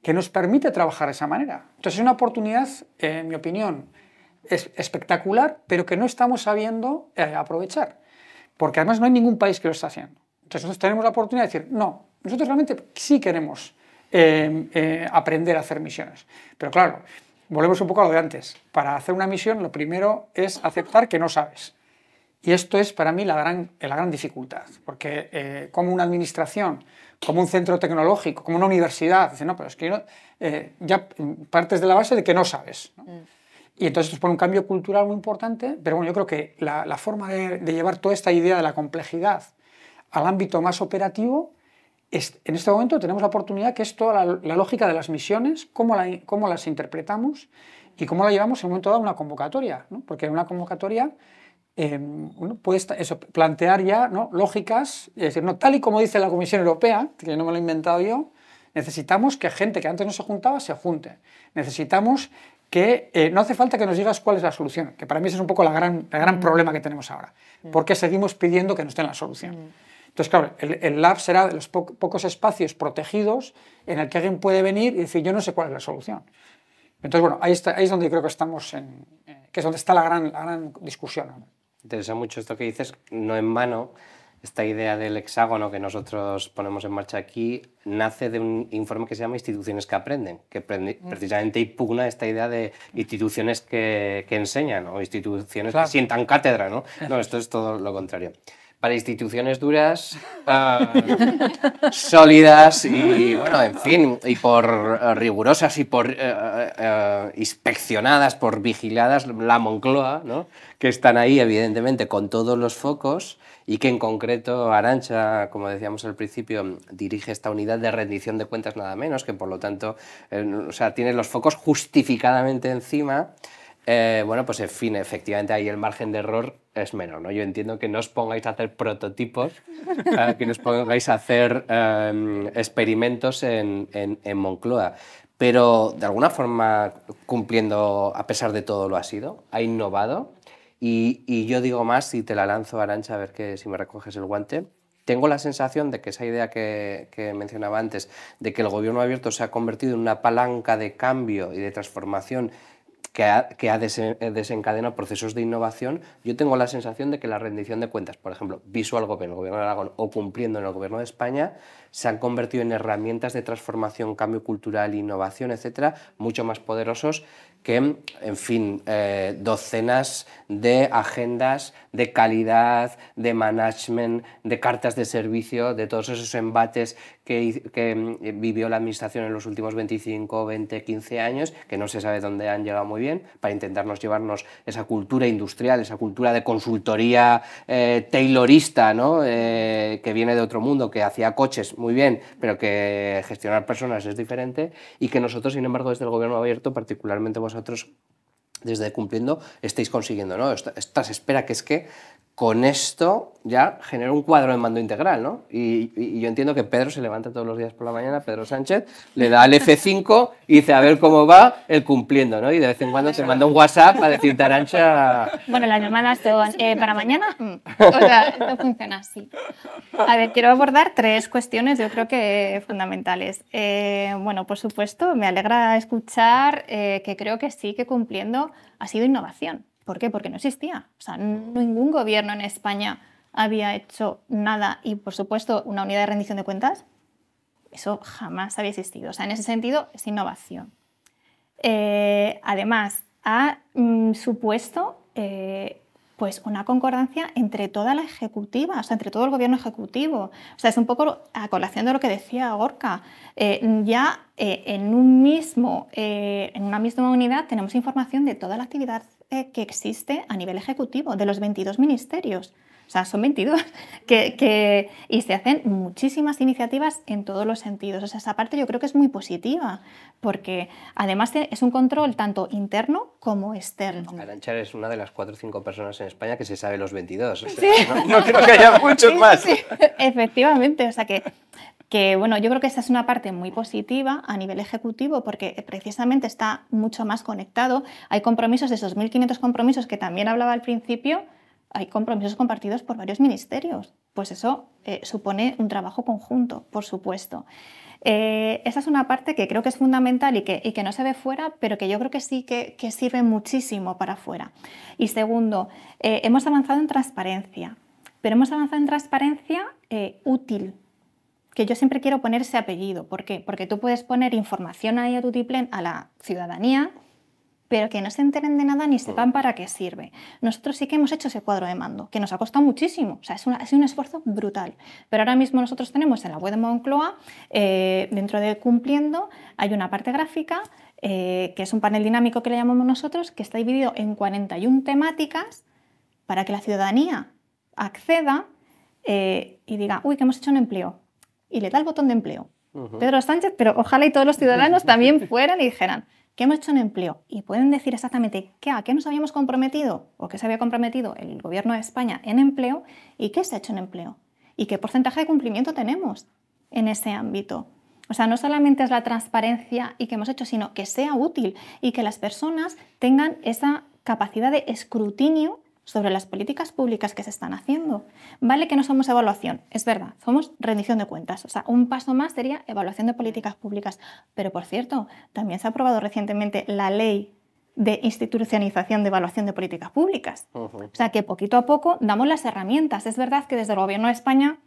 que nos permite trabajar de esa manera. Entonces es una oportunidad, en mi opinión, espectacular, pero que no estamos sabiendo aprovechar, porque además no hay ningún país que lo está haciendo. Entonces nosotros tenemos la oportunidad de decir, no, nosotros realmente sí queremos aprender a hacer misiones. Pero claro, volvemos un poco a lo de antes. Para hacer una misión lo primero es aceptar que no sabes. Y esto es para mí la gran dificultad, porque como una administración, como un centro tecnológico, como una universidad, dice, no, pero es que ya partes de la base de que no sabes, ¿no? Y entonces esto pone un cambio cultural muy importante, pero bueno, yo creo que la forma de llevar toda esta idea de la complejidad al ámbito más operativo, en este momento tenemos la oportunidad que es toda la lógica de las misiones, cómo las interpretamos y cómo la llevamos en un momento dado a una convocatoria, ¿no? Porque en una convocatoria uno puede plantear ya, ¿no?, lógicas, y decir, no, tal y como dice la Comisión Europea, que no me lo he inventado yo, necesitamos que gente que antes no se juntaba se junte. Necesitamos que no hace falta que nos digas cuál es la solución, que para mí ese es un poco el gran problema que tenemos ahora, porque seguimos pidiendo que nos den la solución. Entonces, claro, el lab será de los pocos espacios protegidos en el que alguien puede venir y decir, yo no sé cuál es la solución. Entonces, bueno, ahí es donde creo que estamos, que es donde está la gran discusión. Interesa mucho esto que dices, no en vano. Esta idea del hexágono que nosotros ponemos en marcha aquí nace de un informe que se llama Instituciones que aprenden, que precisamente impugna esta idea de instituciones que enseñan o instituciones que sientan cátedra, ¿no? No, esto es todo lo contrario. Para instituciones duras, sólidas y, bueno, en fin, y por rigurosas y por inspeccionadas, por vigiladas, la Moncloa, ¿no?, que están ahí, evidentemente, con todos los focos y que en concreto Arantxa, como decíamos al principio, dirige esta unidad de rendición de cuentas nada menos, que por lo tanto, o sea, tiene los focos justificadamente encima. Bueno, pues en fin, efectivamente ahí el margen de error es menor, ¿no? Yo entiendo que no os pongáis a hacer prototipos, que no os pongáis a hacer experimentos en Moncloa, pero de alguna forma cumpliendo, a pesar de todo, lo ha sido, ha innovado, y yo digo más, y te la lanzo, Arantxa, a ver si me recoges el guante. Tengo la sensación de que esa idea que mencionaba antes, de que el gobierno abierto se ha convertido en una palanca de cambio y de transformación que ha desencadenado procesos de innovación, yo tengo la sensación de que la rendición de cuentas, por ejemplo, Visual Gobierno, el Gobierno de Aragón, o Cumpliendo en el Gobierno de España, se han convertido en herramientas de transformación, cambio cultural, innovación, etcétera, mucho más poderosos que, en fin, docenas de agendas de calidad, de management, de cartas de servicio, de todos esos embates que vivió la administración en los últimos 25, 20, 15 años, que no se sabe dónde han llegado muy bien, para intentarnos llevarnos esa cultura industrial, esa cultura de consultoría taylorista, ¿no?, que viene de otro mundo, que hacía coches muy bien, pero que gestionar personas es diferente, y que nosotros, sin embargo, desde el gobierno abierto, particularmente vosotros, desde Cumpliendo, estáis consiguiendo, ¿no? Esta se espera que es que con esto ya genera un cuadro de mando integral, ¿no? Y yo entiendo que Pedro se levanta todos los días por la mañana, Pedro Sánchez, le da al F5 y dice a ver cómo va el Cumpliendo, ¿no? Y de vez en cuando te manda un WhatsApp para decirte, Arantxa... Bueno, las llamadas son para mañana. O sea, esto funciona así. A ver, quiero abordar 3 cuestiones, yo creo que fundamentales. Bueno, por supuesto, me alegra escuchar que creo que sí que Cumpliendo ha sido innovación. ¿Por qué? Porque no existía. O sea, ningún gobierno en España había hecho nada y, por supuesto, una unidad de rendición de cuentas, eso jamás había existido. O sea, en ese sentido es innovación. Además, ha supuesto pues una concordancia entre toda la ejecutiva, o sea, entre todo el gobierno ejecutivo. O sea, es un poco a colación de lo que decía Gorka. Ya en una misma unidad tenemos información de toda la actividad que existe a nivel ejecutivo, de los 22 ministerios. O sea, son 22. Y se hacen muchísimas iniciativas en todos los sentidos. O sea, esa parte yo creo que es muy positiva, porque además es un control tanto interno como externo. Arantxa es una de las 4 o 5 personas en España que se sabe los 22. O sea, Sí. no creo que haya muchos más. Sí, efectivamente. O sea que bueno, yo creo que esa es una parte muy positiva a nivel ejecutivo porque precisamente está mucho más conectado. Hay compromisos, de esos 1.500 compromisos que también hablaba al principio, hay compromisos compartidos por varios ministerios. Pues eso supone un trabajo conjunto, por supuesto. Esa es una parte que creo que es fundamental y que no se ve fuera, pero que yo creo que sí que sirve muchísimo para fuera. Y segundo, hemos avanzado en transparencia, pero hemos avanzado en transparencia útil, que yo siempre quiero poner ese apellido. ¿Por qué? Porque tú puedes poner información ahí a tutiplén a la ciudadanía, pero que no se enteren de nada ni sepan para qué sirve. Nosotros sí que hemos hecho ese cuadro de mando, que nos ha costado muchísimo, o sea, es un esfuerzo brutal. Pero ahora mismo nosotros tenemos en la web de Moncloa, dentro de Cumpliendo, hay una parte gráfica, que es un panel dinámico que le llamamos nosotros, que está dividido en 41 temáticas para que la ciudadanía acceda y diga, uy, que hemos hecho un empleo, y le da el botón de empleo. Pedro Sánchez, pero ojalá y todos los ciudadanos también fueran y dijeran, ¿qué hemos hecho en empleo? Y pueden decir exactamente a qué nos habíamos comprometido o qué se había comprometido el Gobierno de España en empleo y qué se ha hecho en empleo y qué porcentaje de cumplimiento tenemos en ese ámbito. O sea, no solamente es la transparencia y que hemos hecho, sino que sea útil y que las personas tengan esa capacidad de escrutinio sobre las políticas públicas que se están haciendo. Vale que no somos evaluación, es verdad, somos rendición de cuentas. O sea, un paso más sería evaluación de políticas públicas. Pero, por cierto, también se ha aprobado recientemente la ley de institucionalización de evaluación de políticas públicas. O sea, que poquito a poco damos las herramientas. Es verdad que desde el Gobierno de España,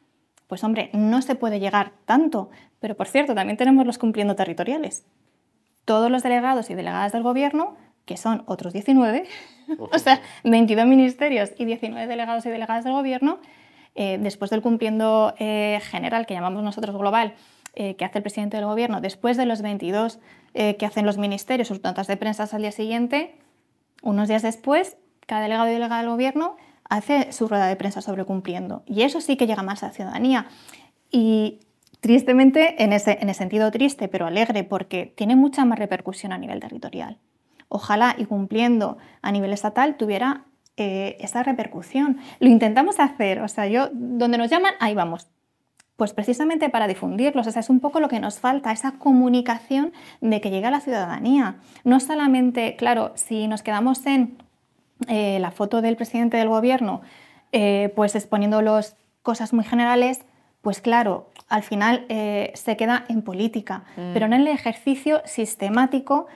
pues hombre, no se puede llegar tanto. Pero, por cierto, también tenemos los cumpliendo territoriales. Todos los delegados y delegadas del Gobierno, que son otros 19, o sea, 22 ministerios y 19 delegados y delegadas del Gobierno, después del cumpliendo general, que llamamos nosotros global, que hace el presidente del Gobierno, después de los 22 que hacen los ministerios, sus notas de prensa al día siguiente, unos días después, cada delegado y delegada del Gobierno hace su rueda de prensa sobre cumpliendo. Y eso sí que llega más a la ciudadanía. Y tristemente, en ese sentido triste, pero alegre, porque tiene mucha más repercusión a nivel territorial. Ojalá y cumpliendo a nivel estatal tuviera esa repercusión. Lo intentamos hacer, o sea, donde nos llaman, ahí vamos. Pues precisamente para difundirlos, o sea, es un poco lo que nos falta, esa comunicación de que llegue a la ciudadanía. No solamente, claro, si nos quedamos en la foto del presidente del Gobierno, pues exponiendo cosas muy generales, pues claro, al final se queda en política, pero no en el ejercicio sistemático,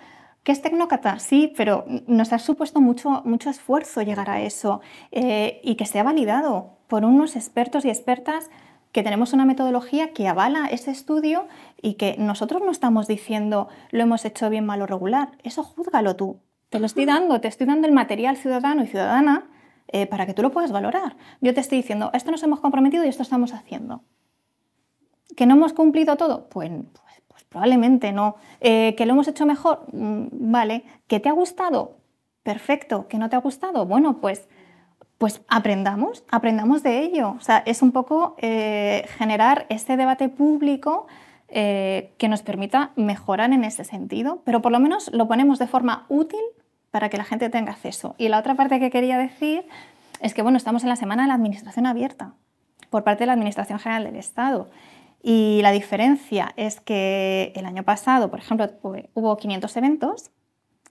que es tecnócrata, sí, pero nos ha supuesto mucho esfuerzo llegar a eso y que sea validado por unos expertos y expertas que tenemos una metodología que avala ese estudio y que nosotros no estamos diciendo lo hemos hecho bien, mal o regular. Eso júzgalo tú. Te estoy dando el material ciudadano y ciudadana para que tú lo puedas valorar. Yo te estoy diciendo, esto nos hemos comprometido y esto estamos haciendo. ¿Que no hemos cumplido todo? Pues probablemente no. ¿Que lo hemos hecho mejor? Vale. ¿Que te ha gustado? Perfecto. ¿Que no te ha gustado? Bueno, pues aprendamos de ello. O sea, es un poco generar este debate público que nos permita mejorar en ese sentido, pero por lo menos lo ponemos de forma útil para que la gente tenga acceso. Y la otra parte que quería decir es que, bueno, estamos en la Semana de la Administración Abierta por parte de la Administración General del Estado. Y la diferencia es que el año pasado, por ejemplo, hubo 500 eventos,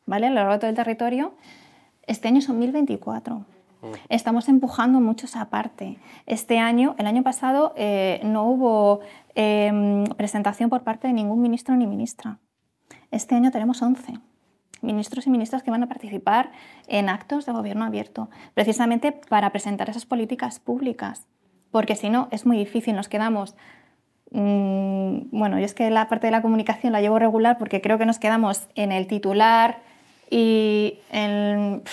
¿vale?, a lo largo de todo el territorio. Este año son 1024. Estamos empujando mucho esa parte. El año pasado, no hubo presentación por parte de ningún ministro ni ministra. Este año tenemos 11 ministros y ministras que van a participar en actos de gobierno abierto, precisamente para presentar esas políticas públicas, porque si no es muy difícil, nos quedamos... Bueno, yo es que la parte de la comunicación la llevo regular porque creo que nos quedamos en el titular y en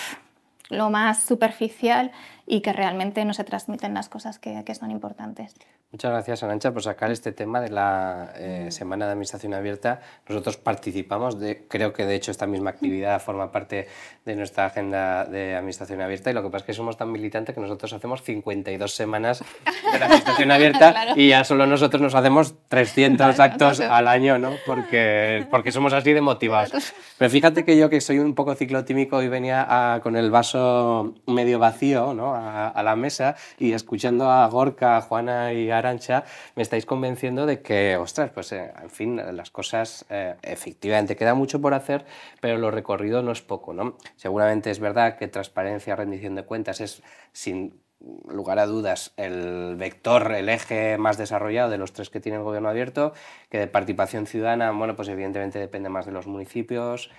lo más superficial y que realmente no se transmiten las cosas que son importantes. Muchas gracias, Arantxa, por sacar este tema de la Semana de Administración Abierta. Nosotros participamos, creo que de hecho esta misma actividad forma parte de nuestra agenda de Administración Abierta, y lo que pasa es que somos tan militantes que nosotros hacemos 52 semanas de la Administración Abierta. Claro. Y ya solo nosotros nos hacemos 300 actos al año, ¿no? Porque somos así de motivados. Pero fíjate que yo, que soy un poco ciclotímico, y venía con el vaso medio vacío, ¿no?, a la mesa, y escuchando a Gorka, a Juana y a Arantxa, me estáis convenciendo de que, ostras, pues en fin, las cosas efectivamente queda mucho por hacer, pero lo recorrido no es poco, ¿no? Seguramente es verdad que transparencia, rendición de cuentas es, sin lugar a dudas, el vector, el eje más desarrollado de los tres que tiene el gobierno abierto, que de participación ciudadana, bueno, pues evidentemente depende más de los municipios.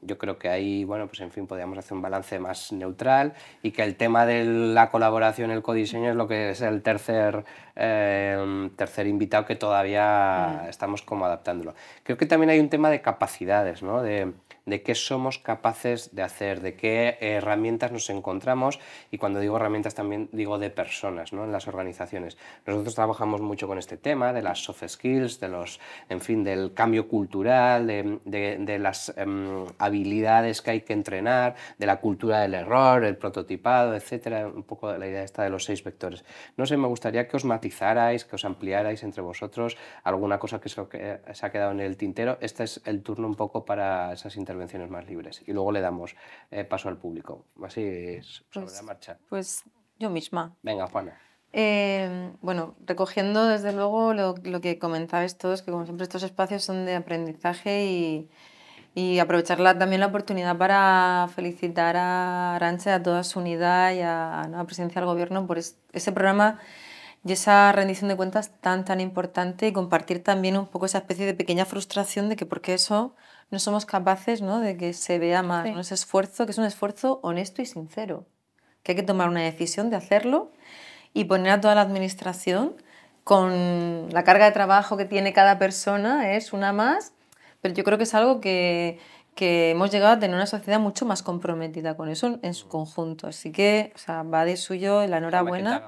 Yo creo que ahí, bueno, pues en fin, podríamos hacer un balance más neutral, y que el tema de la colaboración, el codiseño, es lo que es el tercer invitado, que todavía estamos como adaptándolo. Creo que también hay un tema de capacidades, ¿no?, de qué somos capaces de hacer, de qué herramientas nos encontramos, y cuando digo herramientas también digo de personas, ¿no?, en las organizaciones. Nosotros trabajamos mucho con este tema de las soft skills, en fin, del cambio cultural, de las habilidades que hay que entrenar, de la cultura del error, el prototipado, etcétera, un poco la idea esta de los 6 vectores. No sé, me gustaría que os matizarais, que os ampliarais entre vosotros alguna cosa que se ha quedado en el tintero. Este es el turno un poco para esas intervenciones más libres y luego le damos paso al público, así sobre la marcha. Pues yo misma. Venga, Juana. Bueno, recogiendo desde luego lo que comentabais todos, que como siempre estos espacios son de aprendizaje y aprovechar también la oportunidad para felicitar a Arantxa, a toda su unidad y a la presidencia del gobierno por ese programa y esa rendición de cuentas tan importante, y compartir también un poco esa especie de pequeña frustración de que por qué eso no somos capaces, ¿no?, de que se vea más, ¿no?, ese esfuerzo, que es un esfuerzo honesto y sincero, que hay que tomar una decisión de hacerlo y poner a toda la administración con la carga de trabajo que tiene cada persona, es una más, pero yo creo que es algo que hemos llegado a tener una sociedad mucho más comprometida con eso en su conjunto. Así que, o sea, va de suyo la enhorabuena.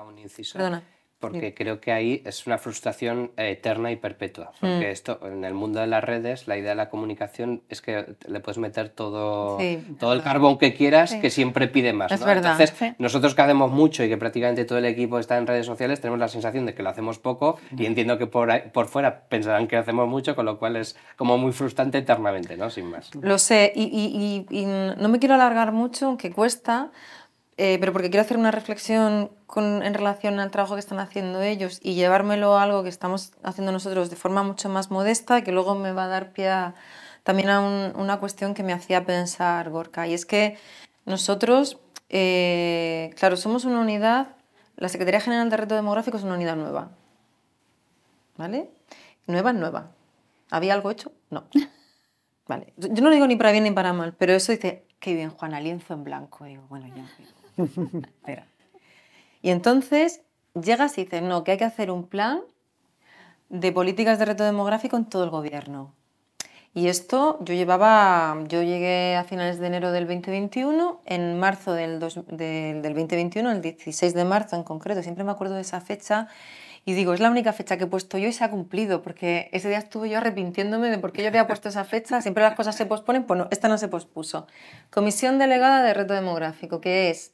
Perdona. Porque creo que ahí es una frustración eterna y perpetua. Porque esto, en el mundo de las redes, la idea de la comunicación es que le puedes meter todo el carbón que quieras, que siempre pide más, ¿no? Es verdad. Entonces, nosotros que hacemos mucho y que prácticamente todo el equipo está en redes sociales, tenemos la sensación de que lo hacemos poco, y entiendo que por fuera pensarán que hacemos mucho, con lo cual es como muy frustrante eternamente, ¿no? Sin más. Lo sé, y no me quiero alargar mucho, aunque cuesta, pero porque quiero hacer una reflexión en relación al trabajo que están haciendo ellos y llevármelo a algo que estamos haciendo nosotros de forma mucho más modesta, que luego me va a dar pie también a una cuestión que me hacía pensar Gorka, y es que nosotros, claro, somos una unidad, la Secretaría General de Reto Demográfico es una unidad nueva, ¿vale? Nueva. ¿Había algo hecho? No. Vale. Yo no lo digo ni para bien ni para mal, pero eso dice, qué bien, Juana, lienzo en blanco. Y digo, bueno, ya. Espera. Y entonces llegas y dices, no, que hay que hacer un plan de políticas de reto demográfico en todo el gobierno. Y esto yo llegué a finales de enero del 2021, en marzo del 2021, el 16 de marzo en concreto, siempre me acuerdo de esa fecha, y digo, es la única fecha que he puesto yo y se ha cumplido, porque ese día estuve yo arrepintiéndome de por qué yo había puesto esa fecha, siempre las cosas se posponen, pues no, esta no se pospuso. Comisión Delegada de Reto Demográfico, que es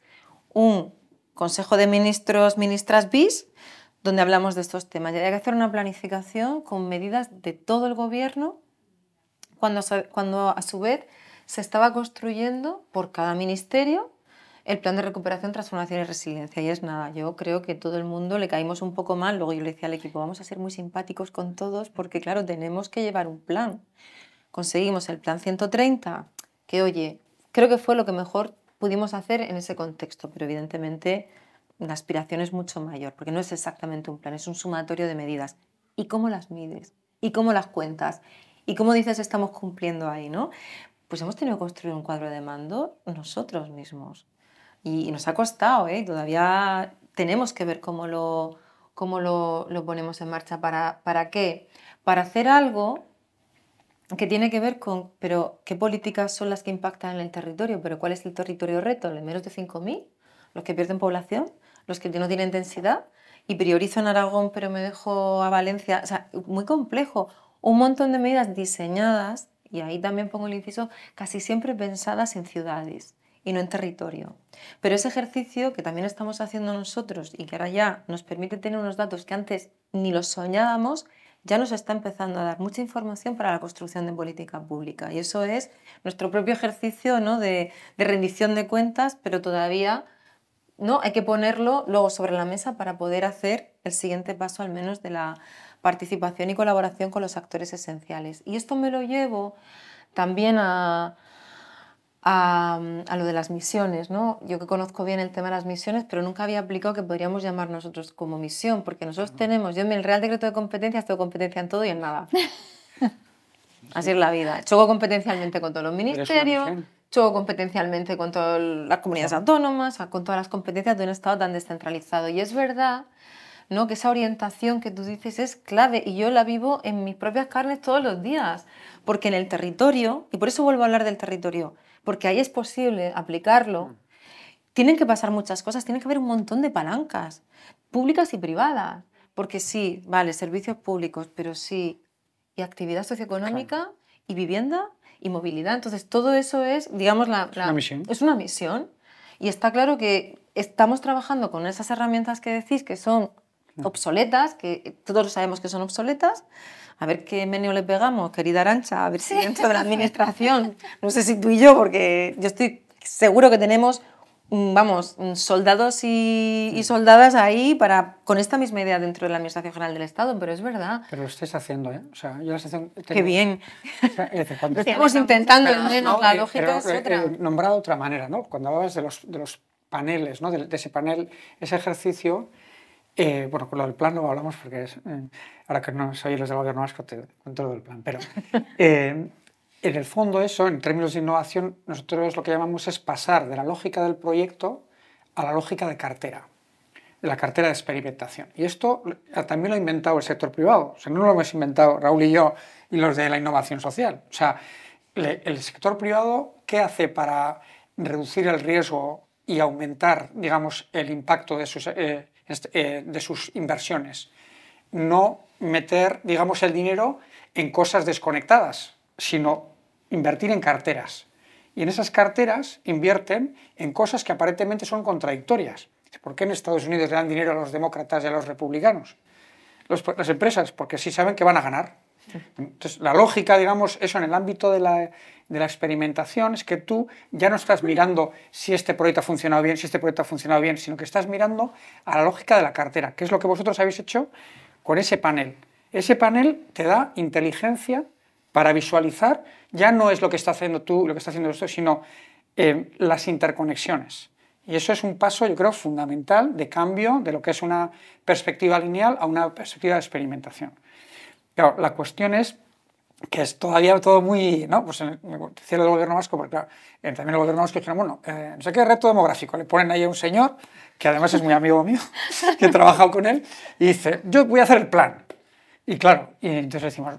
un Consejo de Ministros, Ministras bis, donde hablamos de estos temas. Y hay que hacer una planificación con medidas de todo el gobierno, cuando a su vez se estaba construyendo por cada ministerio el plan de recuperación, transformación y resiliencia. Y es nada, yo creo que todo el mundo le caímos un poco mal. Luego yo le decía al equipo, vamos a ser muy simpáticos con todos porque, claro, tenemos que llevar un plan. Conseguimos el plan 130, que, oye, creo que fue lo que mejor pudimos hacer en ese contexto, pero evidentemente la aspiración es mucho mayor, porque no es exactamente un plan, es un sumatorio de medidas. ¿Y cómo las mides? ¿Y cómo las cuentas? ¿Y cómo dices estamos cumpliendo ahí, no? Pues hemos tenido que construir un cuadro de mando nosotros mismos. Y nos ha costado, ¿eh? Todavía tenemos que ver cómo lo ponemos en marcha. ¿Para qué? Para hacer algo que tiene que ver con, pero ¿qué políticas son las que impactan en el territorio? ¿Pero cuál es el territorio reto? ¿Los menos de 5.000? ¿Los que pierden población? ¿Los que no tienen densidad? Y priorizo en Aragón, pero me dejo a Valencia. O sea, muy complejo. Un montón de medidas diseñadas, y ahí también pongo el inciso, casi siempre pensadas en ciudades y no en territorio. Pero ese ejercicio que también estamos haciendo nosotros y que ahora ya nos permite tener unos datos que antes ni los soñábamos, ya nos está empezando a dar mucha información para la construcción de política pública. Y eso es nuestro propio ejercicio, ¿no?, de rendición de cuentas, pero todavía no hay que ponerlo luego sobre la mesa para poder hacer el siguiente paso, al menos de la participación y colaboración con los actores esenciales. Y esto me lo llevo también a lo de las misiones, ¿no? Yo que conozco bien el tema de las misiones, pero nunca había aplicado que podríamos llamar nosotros como misión, porque nosotros tenemos, yo en el Real Decreto de Competencias tengo competencia en todo y en nada. Así es la vida. Choco competencialmente con todos los ministerios, choco competencialmente con todas las comunidades autónomas, con todas las competencias de un Estado tan descentralizado. Y es verdad, ¿no?, que esa orientación que tú dices es clave, y yo la vivo en mis propias carnes todos los días, porque en el territorio, y por eso vuelvo a hablar del territorio, porque ahí es posible aplicarlo, tienen que pasar muchas cosas, tiene que haber un montón de palancas, públicas y privadas, porque sí, vale, servicios públicos, pero sí, y actividad socioeconómica, y vivienda y movilidad. Entonces, todo eso es, digamos, una misión. Es una misión. Y está claro que estamos trabajando con esas herramientas que decís que son obsoletas, que todos sabemos que son obsoletas. A ver qué meneo le pegamos, querida Arantxa, a ver si dentro de la administración, no sé si tú y yo, porque yo estoy seguro que tenemos, vamos, soldados y soldadas ahí con esta misma idea dentro de la Administración General del Estado, pero es verdad. Pero lo estáis haciendo, ¿eh? O sea, yo la sensación... Qué bien. O sea, Lo estamos intentando, al menos, la lógica pero, es otra. Nombrado de otra manera, ¿no? Cuando hablabas de los paneles, ¿no? De ese panel, ese ejercicio... bueno, con lo del plan no hablamos porque ahora que no soy los del gobierno vasco te cuento lo del plan, pero en el fondo eso, en términos de innovación, nosotros lo que llamamos es pasar de la lógica del proyecto a la lógica de cartera, de la cartera de experimentación. Y esto también lo ha inventado el sector privado, o sea, no lo hemos inventado Raúl y yo y los de la innovación social. O sea, el sector privado, ¿qué hace para reducir el riesgo y aumentar, digamos, el impacto de sus inversiones? No meter, digamos, el dinero en cosas desconectadas, sino invertir en carteras. Y en esas carteras invierten en cosas que aparentemente son contradictorias. ¿Por qué en Estados Unidos le dan dinero a los demócratas y a los republicanos? Las empresas, porque sí saben que van a ganar. Entonces, la lógica, digamos, eso en el ámbito de la experimentación es que tú ya no estás mirando si este proyecto ha funcionado bien, si este proyecto ha funcionado bien, sino que estás mirando a la lógica de la cartera, que es lo que vosotros habéis hecho con ese panel. Ese panel te da inteligencia para visualizar, ya no es lo que está haciendo tú, lo que está haciendo esto, sino las interconexiones. Y eso es un paso, yo creo, fundamental de cambio de lo que es una perspectiva lineal a una perspectiva de experimentación. Claro, la cuestión es que es todavía todo muy, ¿no? Pues en el cielo del gobierno vasco, porque claro, también el gobierno vasco dijeron, bueno, no sé qué reto demográfico, le ponen ahí a un señor, que además es muy amigo mío, que he trabajado con él, y dice, yo voy a hacer el plan. Y claro, y entonces decimos,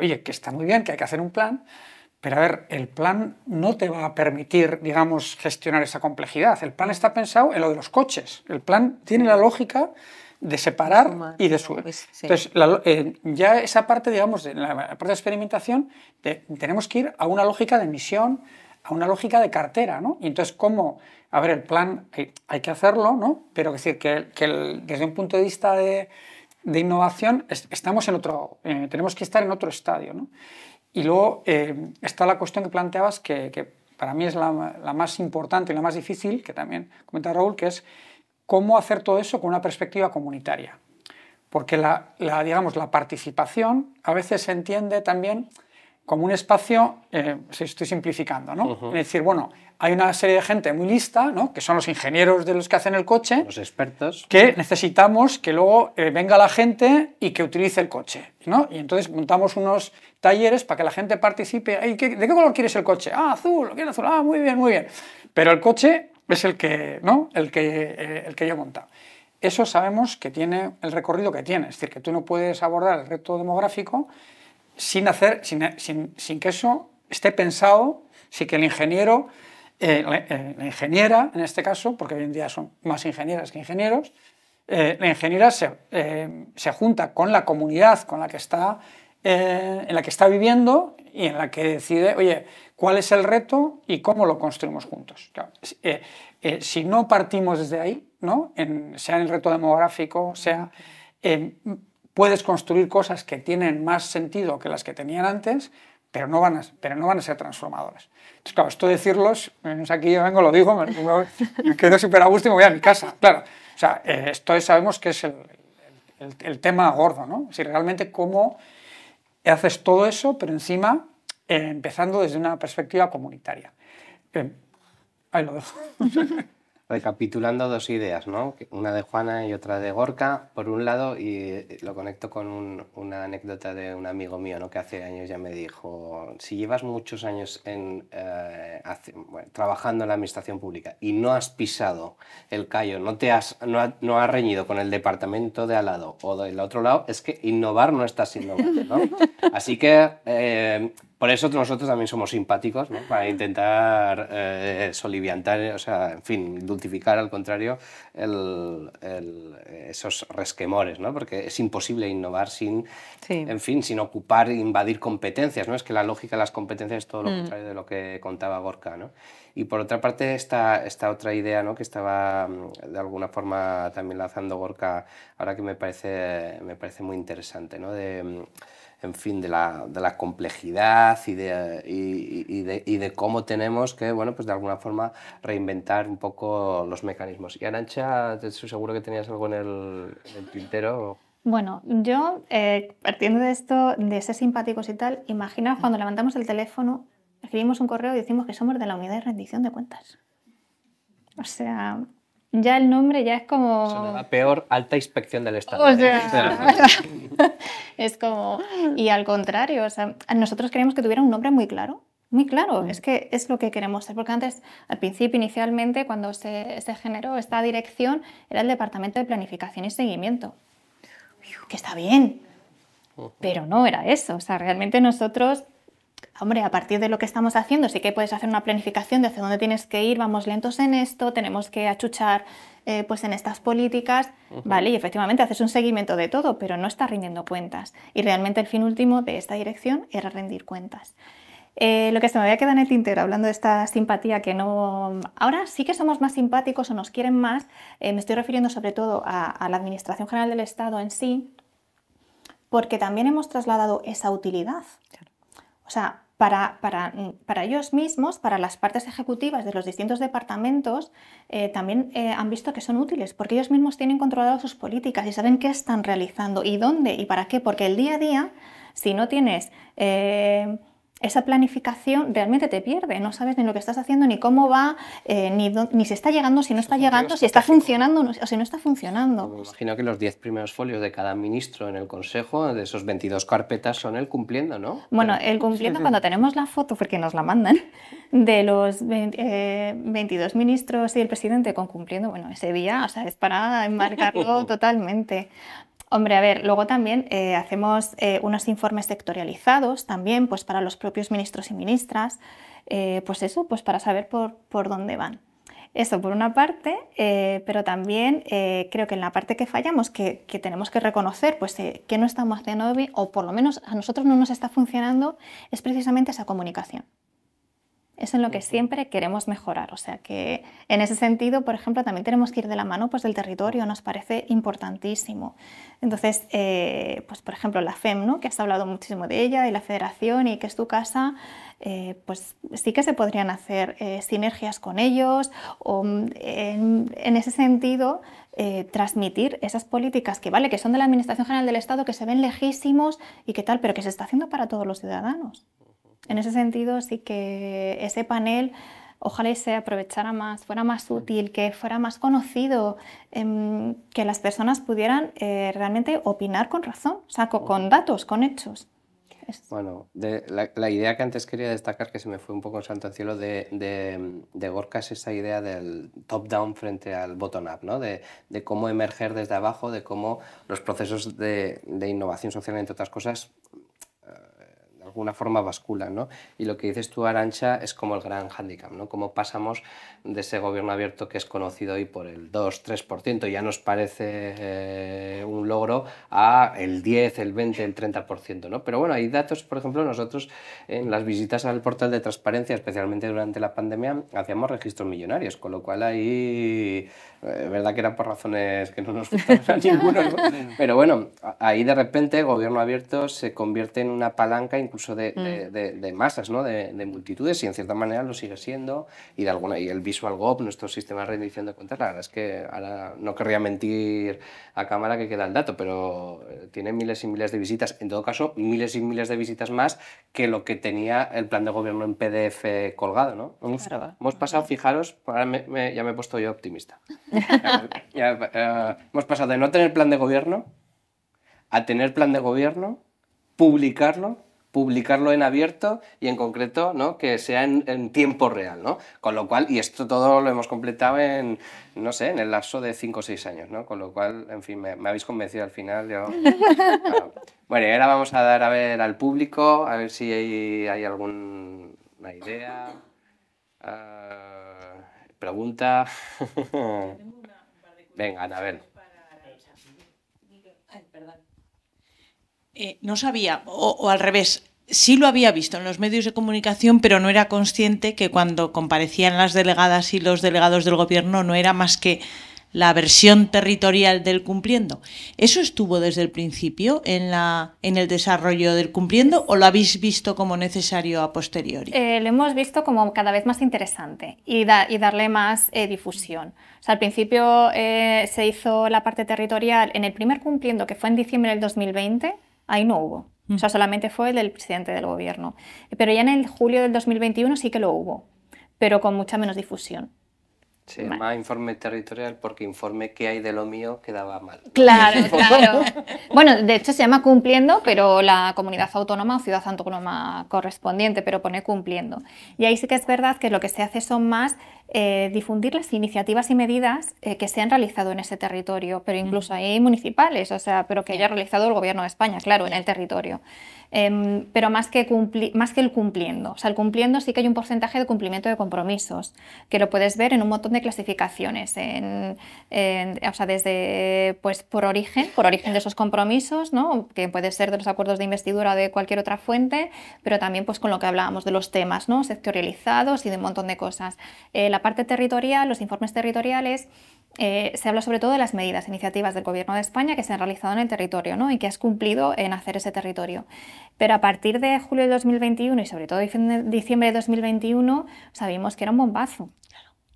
oye, que está muy bien, que hay que hacer un plan, pero a ver, el plan no te va a permitir, digamos, gestionar esa complejidad. El plan está pensado en lo de los coches. El plan tiene la lógica de separar y de subir. Pues, sí. Entonces, ya esa parte, digamos, de la parte de experimentación, tenemos que ir a una lógica de misión, a una lógica de cartera, ¿no? Y entonces, ¿cómo? A ver, el plan hay que hacerlo, ¿no? Pero es decir, desde un punto de vista de innovación, estamos en otro, tenemos que estar en otro estadio, ¿no? Y luego está la cuestión que planteabas, que para mí es la más importante y la más difícil, que también comenta Raúl, que es cómo hacer todo eso con una perspectiva comunitaria. Porque digamos, la participación a veces se entiende también como un espacio, si estoy simplificando, ¿no? Es decir, bueno, hay una serie de gente muy lista, ¿no? Que son los ingenieros de los que hacen el coche, los expertos, que necesitamos que luego venga la gente y que utilice el coche, ¿no? Y entonces montamos unos talleres para que la gente participe. ¿De qué color quieres el coche? Ah, azul, lo quiero azul. Ah, muy bien, muy bien. Pero el coche es el que, ¿no? el que yo he montado. Eso sabemos que tiene el recorrido que tiene, es decir, que tú no puedes abordar el reto demográfico sin que eso esté pensado, sin que el ingeniero, la ingeniera en este caso, porque hoy en día son más ingenieras que ingenieros, la ingeniera se junta con la comunidad con la que en la que está viviendo y en la que decide, oye, cuál es el reto y cómo lo construimos juntos. Claro, si no partimos desde ahí, ¿no? Sea en el reto demográfico, puedes construir cosas que tienen más sentido que las que tenían antes, pero no van a ser transformadoras. Entonces, claro, esto decirlos, aquí yo vengo, lo digo, me quedo súper a gusto y me voy a mi casa. Claro, o sea, esto sabemos que es el tema gordo, ¿no? Si realmente cómo haces todo eso, pero encima empezando desde una perspectiva comunitaria. Ahí lo dejo. Recapitulando dos ideas, ¿no? Una de Juana y otra de Gorka, por un lado, y lo conecto con una anécdota de un amigo mío, ¿no? Que hace años ya me dijo, si llevas muchos años trabajando en la administración pública y no has pisado el callo, no has reñido con el departamento de al lado o del otro lado, es que innovar no estás innovando, ¿no? Así que Por eso nosotros también somos simpáticos, ¿no? Para intentar soliviantar, o sea, en fin, dulcificar al contrario esos resquemores, ¿no? Porque es imposible innovar sin, Sí. en fin, sin ocupar e invadir competencias, ¿no? Es que la lógica de las competencias es todo lo contrario de lo que contaba Gorka, ¿no? Y por otra parte, esta otra idea, ¿no? Que estaba de alguna forma también lanzando Gorka, ahora que me parece muy interesante, ¿no? En fin, de la complejidad y de cómo tenemos que, bueno, pues de alguna forma reinventar un poco los mecanismos. Y Arantxa, estoy seguro que tenías algo en el tintero. Bueno, yo, partiendo de esto, de ser simpáticos y tal, imagina cuando levantamos el teléfono, escribimos un correo y decimos que somos de la unidad de rendición de cuentas. O sea, ya el nombre ya es como... Sonaba peor, alta inspección del Estado. O sea, es como... Y al contrario, o sea, nosotros queríamos que tuviera un nombre muy claro. Muy claro, es que es lo que queremos ser, porque antes, al principio, inicialmente, cuando se generó esta dirección, era el Departamento de Planificación y Seguimiento, que está bien, pero no era eso. O sea, realmente nosotros, hombre, a partir de lo que estamos haciendo, sí que puedes hacer una planificación de hacia dónde tienes que ir, vamos lentos en esto, tenemos que achuchar pues en estas políticas, ¿vale? Y efectivamente haces un seguimiento de todo, pero no estás rindiendo cuentas. Y realmente el fin último de esta dirección era rendir cuentas. Lo que se me había quedado en el tintero, hablando de esta simpatía que no... Ahora sí que somos más simpáticos o nos quieren más, me estoy refiriendo sobre todo a la Administración General del Estado en sí, porque también hemos trasladado esa utilidad. O sea, para ellos mismos, para las partes ejecutivas de los distintos departamentos, también han visto que son útiles, porque ellos mismos tienen controlado sus políticas y saben qué están realizando y dónde y para qué, porque el día a día, si no tienes esa planificación, realmente te pierde, no sabes ni lo que estás haciendo, ni cómo va, ni si está llegando, si no está llegando, si está funcionando o si no está funcionando. Me imagino que los 10 primeros folios de cada ministro en el Consejo, de esos 22 carpetas, son él cumpliendo, ¿no? Bueno, él cumpliendo cuando tenemos la foto, porque nos la mandan, de los 22 ministros y el presidente con cumpliendo, bueno, ese día, o sea, es para enmarcarlo totalmente. Hombre, a ver, luego también hacemos unos informes sectorializados también, pues para los propios ministros y ministras, pues eso, pues para saber por dónde van. Eso por una parte, pero también creo que en la parte que fallamos, que tenemos que reconocer pues, que no estamos haciendo bien, o por lo menos a nosotros no nos está funcionando, es precisamente esa comunicación. Es en lo que siempre queremos mejorar. O sea que en ese sentido, por ejemplo, también tenemos que ir de la mano pues, del territorio, nos parece importantísimo. Entonces, pues, por ejemplo, la FEM, ¿no? Que has hablado muchísimo de ella, de la federación y que es tu casa, pues sí que se podrían hacer sinergias con ellos o en ese sentido transmitir esas políticas que, vale, que son de la Administración General del Estado, que se ven lejísimos y qué tal, pero que se está haciendo para todos los ciudadanos. En ese sentido, sí que ese panel ojalá y se aprovechara más, fuera más útil, que fuera más conocido, que las personas pudieran realmente opinar con razón, o sea, con datos, con hechos. Bueno, la idea que antes quería destacar, que se me fue un poco en santo al cielo, de Gorka, es esa idea del top-down frente al bottom-up, ¿no? De cómo emerger desde abajo, de cómo los procesos de innovación social, entre otras cosas, de alguna forma basculan, ¿no? Y lo que dices tú, Arantxa, es como el gran hándicap, ¿no? Cómo pasamos de ese gobierno abierto que es conocido hoy por el 2-3%, ya nos parece un logro, a el 10, el 20, el 30%, ¿no? Pero bueno, hay datos, por ejemplo, nosotros en las visitas al portal de transparencia, especialmente durante la pandemia, hacíamos registros millonarios, con lo cual ahí, verdad que eran por razones que no nos gustaban a ninguno, ¿no? Pero bueno, ahí de repente gobierno abierto se convierte en una palanca incluso de masas, ¿no? de multitudes, y en cierta manera lo sigue siendo, y el Visual Gov, nuestro sistema de rendición de cuentas, la verdad es que ahora no querría mentir a cámara que queda el dato, pero tiene miles y miles de visitas, en todo caso miles y miles de visitas más que lo que tenía el plan de gobierno en PDF colgado, ¿no? Hemos pasado, fijaros, ahora ya me he puesto yo optimista, hemos pasado de no tener plan de gobierno a tener plan de gobierno, publicarlo publicarlo en abierto y en concreto, ¿no? Que sea en tiempo real, ¿no? Con lo cual, y esto todo lo hemos completado en, no sé, en el lapso de 5 o 6 años, ¿no? Con lo cual, en fin, me habéis convencido al final. Claro. Bueno, y ahora vamos a dar a ver al público, a ver si hay alguna idea, pregunta. Venga, Anabel. No sabía, o al revés, sí lo había visto en los medios de comunicación, pero no era consciente que cuando comparecían las delegadas y los delegados del gobierno no era más que la versión territorial del cumpliendo. ¿Eso estuvo desde el principio en el desarrollo del cumpliendo o lo habéis visto como necesario a posteriori? Lo hemos visto como cada vez más interesante y darle más difusión. O sea, al principio se hizo la parte territorial en el primer cumpliendo, que fue en diciembre del 2020, ahí no hubo. O sea, solamente fue el del presidente del gobierno. Pero ya en el julio del 2021 sí que lo hubo, pero con mucha menos difusión. Se llama informe territorial porque informe qué hay de lo mío quedaba mal. Claro, claro. Bueno, de hecho se llama cumpliendo, pero la comunidad autónoma o ciudad autónoma correspondiente, pero pone cumpliendo. Y ahí sí que es verdad que lo que se hace son más difundir las iniciativas y medidas que se han realizado en ese territorio, pero incluso hay municipales, o sea, pero que haya realizado el Gobierno de España, claro, en el territorio. Pero más que el cumpliendo. O sea, el cumpliendo sí que hay un porcentaje de cumplimiento de compromisos, que lo puedes ver en un montón de clasificaciones, o sea, desde pues, por origen de esos compromisos, ¿no? Que puede ser de los acuerdos de investidura o de cualquier otra fuente, pero también pues, con lo que hablábamos de los temas, ¿no? Sectorializados y de un montón de cosas. La parte territorial, los informes territoriales, se habla sobre todo de las medidas, iniciativas del Gobierno de España que se han realizado en el territorio, ¿no? Y que has cumplido en hacer ese territorio. Pero a partir de julio de 2021 y sobre todo diciembre de 2021 sabíamos que era un bombazo.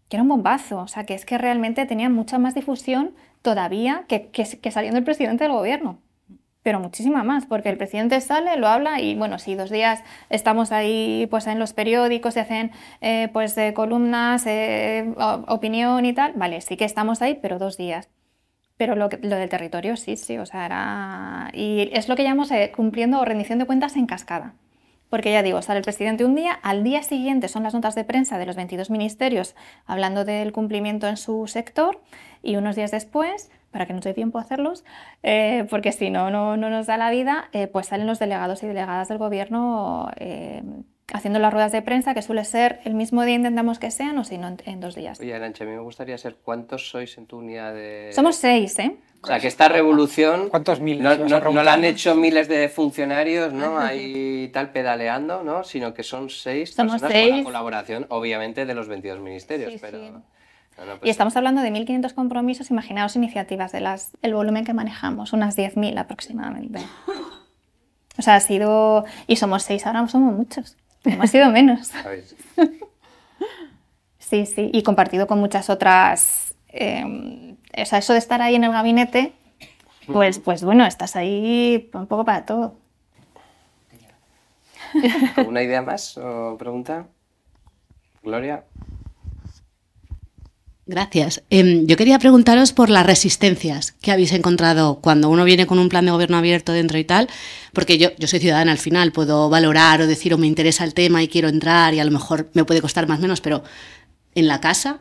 Que era un bombazo, o sea, que es que realmente tenía mucha más difusión todavía que saliendo el presidente del Gobierno. Pero muchísima más, porque el presidente sale, lo habla y bueno, si 2 días estamos ahí pues en los periódicos, se hacen pues columnas, opinión y tal, vale, sí que estamos ahí, pero 2 días. Pero lo del territorio sí, o sea, era... Y es lo que llamamos cumpliendo o rendición de cuentas en cascada. Porque ya digo, sale el presidente un día, al día siguiente son las notas de prensa de los 22 ministerios hablando del cumplimiento en su sector y unos días después, para que nos dé tiempo a hacerlos, porque si no nos da la vida, pues salen los delegados y delegadas del gobierno haciendo las ruedas de prensa, que suele ser el mismo día, intentamos que sean, o si no, en 2 días. Oye, Arantxa, a mí me gustaría saber cuántos sois en tu unidad de... Somos 6, ¿eh? O sea, que esta revolución ¿Cuántos miles? no la han hecho miles de funcionarios, ¿no? Ahí tal pedaleando, ¿no? Sino que son 6 Somos personas con 6. la colaboración, obviamente, de los 22 ministerios. Sí, pero... sí. pues Y estamos hablando de 1.500 compromisos, imaginaos iniciativas, el volumen que manejamos, unas 10.000 aproximadamente. O sea, ha sido... Y somos 6, ahora somos muchos. Hemos sido menos. Sí, y compartido con muchas otras... o sea, eso de estar ahí en el gabinete, pues bueno, estás ahí un poco para todo. ¿Alguna idea más o pregunta? Gloria. Gracias. Yo quería preguntaros por las resistencias que habéis encontrado cuando uno viene con un plan de gobierno abierto dentro y tal, porque yo soy ciudadana al final, puedo valorar o decir o me interesa el tema y quiero entrar y a lo mejor me puede costar más o menos, pero en la casa,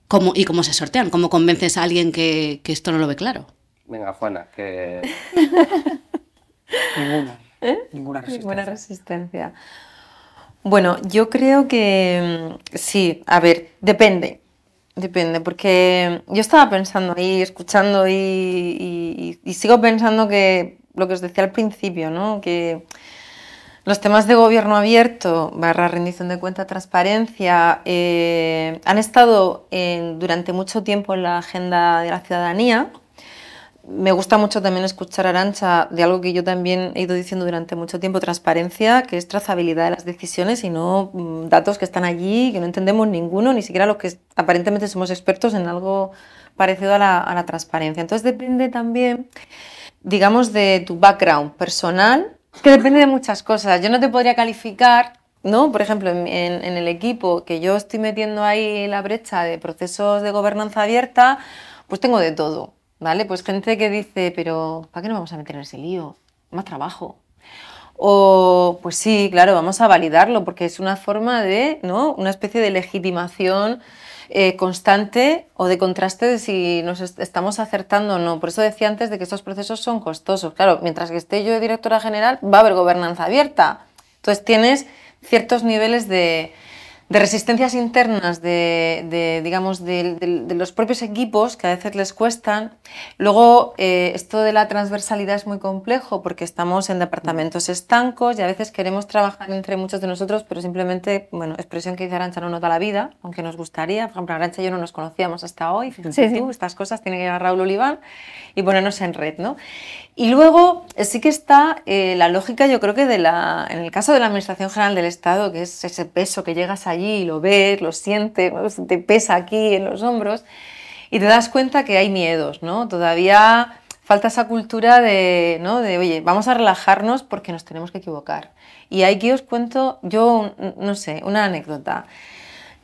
¿cómo se sortean? ¿Cómo convences a alguien que esto no lo ve claro? Venga, Juana, que... Ninguna resistencia. Ninguna resistencia. Bueno, yo creo que sí, a ver, depende, porque yo estaba pensando ahí, escuchando y sigo pensando que lo que os decía al principio, ¿no? Que los temas de gobierno abierto, / rendición de cuenta, transparencia, han estado durante mucho tiempo en la agenda de la ciudadanía. Me gusta mucho también escuchar a Arantxa de algo que yo también he ido diciendo durante mucho tiempo, transparencia, que es trazabilidad de las decisiones y no datos que están allí, que no entendemos ninguno, ni siquiera los que aparentemente somos expertos en algo parecido a la transparencia. Entonces depende también, digamos, de tu background personal, que depende de muchas cosas. Yo no te podría calificar, ¿no? Por ejemplo, en el equipo que yo estoy metiendo ahí la brecha de procesos de gobernanza abierta, pues tengo de todo. ¿Vale? Pues gente que dice, pero ¿para qué nos vamos a meter en ese lío? Más trabajo. O, pues sí, claro, vamos a validarlo, porque es una forma de, ¿no?, una especie de legitimación constante o de contraste de si nos estamos acertando o no. Por eso decía antes de que estos procesos son costosos. Claro, mientras que esté yo de directora general, va a haber gobernanza abierta. Entonces tienes ciertos niveles de resistencias internas digamos, de los propios equipos que a veces les cuestan. Luego, esto de la transversalidad es muy complejo porque estamos en departamentos estancos y a veces queremos trabajar entre muchos de nosotros, pero simplemente, bueno, expresión que dice Arantxa, no nos da la vida, aunque nos gustaría. Por ejemplo, Arantxa y yo no nos conocíamos hasta hoy. Fíjate tú, estas cosas tiene que llegar Raúl Oliván y ponernos en red, ¿no? Y luego sí que está la lógica, yo creo que en el caso de la Administración General del Estado, que es ese peso que llegas allí y lo ves, lo sientes, ¿no?, te pesa aquí en los hombros y te das cuenta que hay miedos, ¿no? Todavía falta esa cultura de, ¿no?, de, oye, vamos a relajarnos porque nos tenemos que equivocar. Y aquí os cuento yo, no sé, una anécdota.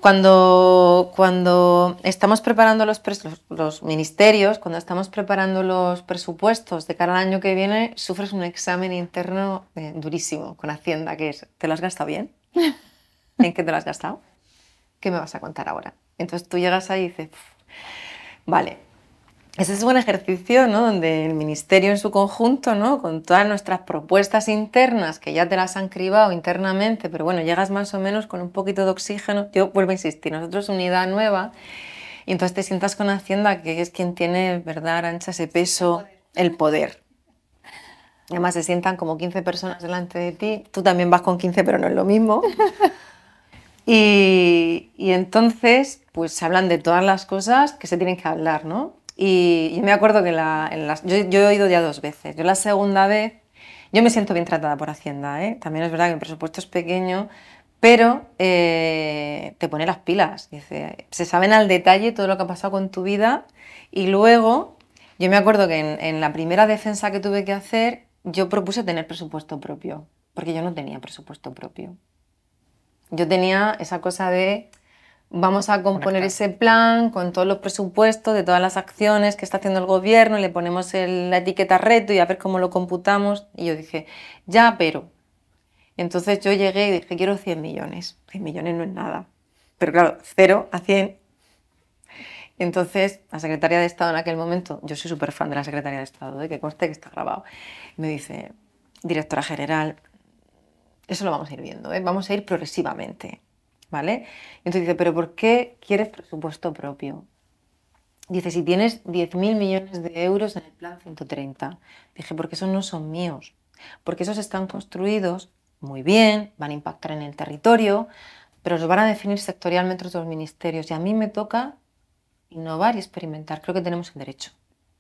Cuando estamos preparando los ministerios, cuando estamos preparando los presupuestos de cara al año que viene, sufres un examen interno durísimo con Hacienda, que es, ¿te lo has gastado bien? ¿En qué te lo has gastado? ¿Qué me vas a contar ahora? Entonces tú llegas ahí y dices, vale, ese es un buen ejercicio, ¿no?, donde el ministerio en su conjunto, ¿no?, con todas nuestras propuestas internas, que ya te las han cribado internamente, pero bueno, llegas más o menos con un poquito de oxígeno. Yo vuelvo a insistir, nosotros unidad nueva, y entonces te sientas con Hacienda, que es quien tiene, ¿verdad, Arantxa?, ese peso, el poder. Además se sientan como 15 personas delante de ti, tú también vas con 15, pero no es lo mismo. Y entonces, pues se hablan de todas las cosas que se tienen que hablar, ¿no? Y yo me acuerdo que yo he ido ya 2 veces. Yo la segunda vez, yo me siento bien tratada por Hacienda, ¿eh? También es verdad que el presupuesto es pequeño, pero te pone las pilas. Dice, se saben al detalle todo lo que ha pasado con tu vida. Y luego, yo me acuerdo que en la primera defensa que tuve que hacer, yo propuse tener presupuesto propio, porque yo no tenía presupuesto propio. Yo tenía esa cosa de, vamos a componer ese plan con todos los presupuestos de todas las acciones que está haciendo el gobierno y le ponemos la etiqueta reto y a ver cómo lo computamos. Y yo dije, ya, pero. Entonces yo llegué y dije, quiero 100 millones. 100 millones no es nada. Pero claro, 0 a 100. Entonces la secretaria de Estado en aquel momento, yo soy súper fan de la secretaria de Estado, que conste que está grabado, me dice, directora general, eso lo vamos a ir viendo, vamos a ir progresivamente. ¿Vale? Entonces dice, ¿pero por qué quieres presupuesto propio? Dice, si tienes 10.000 millones de euros en el plan 130. Dije, porque esos no son míos, porque esos están construidos muy bien, van a impactar en el territorio, pero los van a definir sectorialmente otros ministerios y a mí me toca innovar y experimentar. Creo que tenemos el derecho.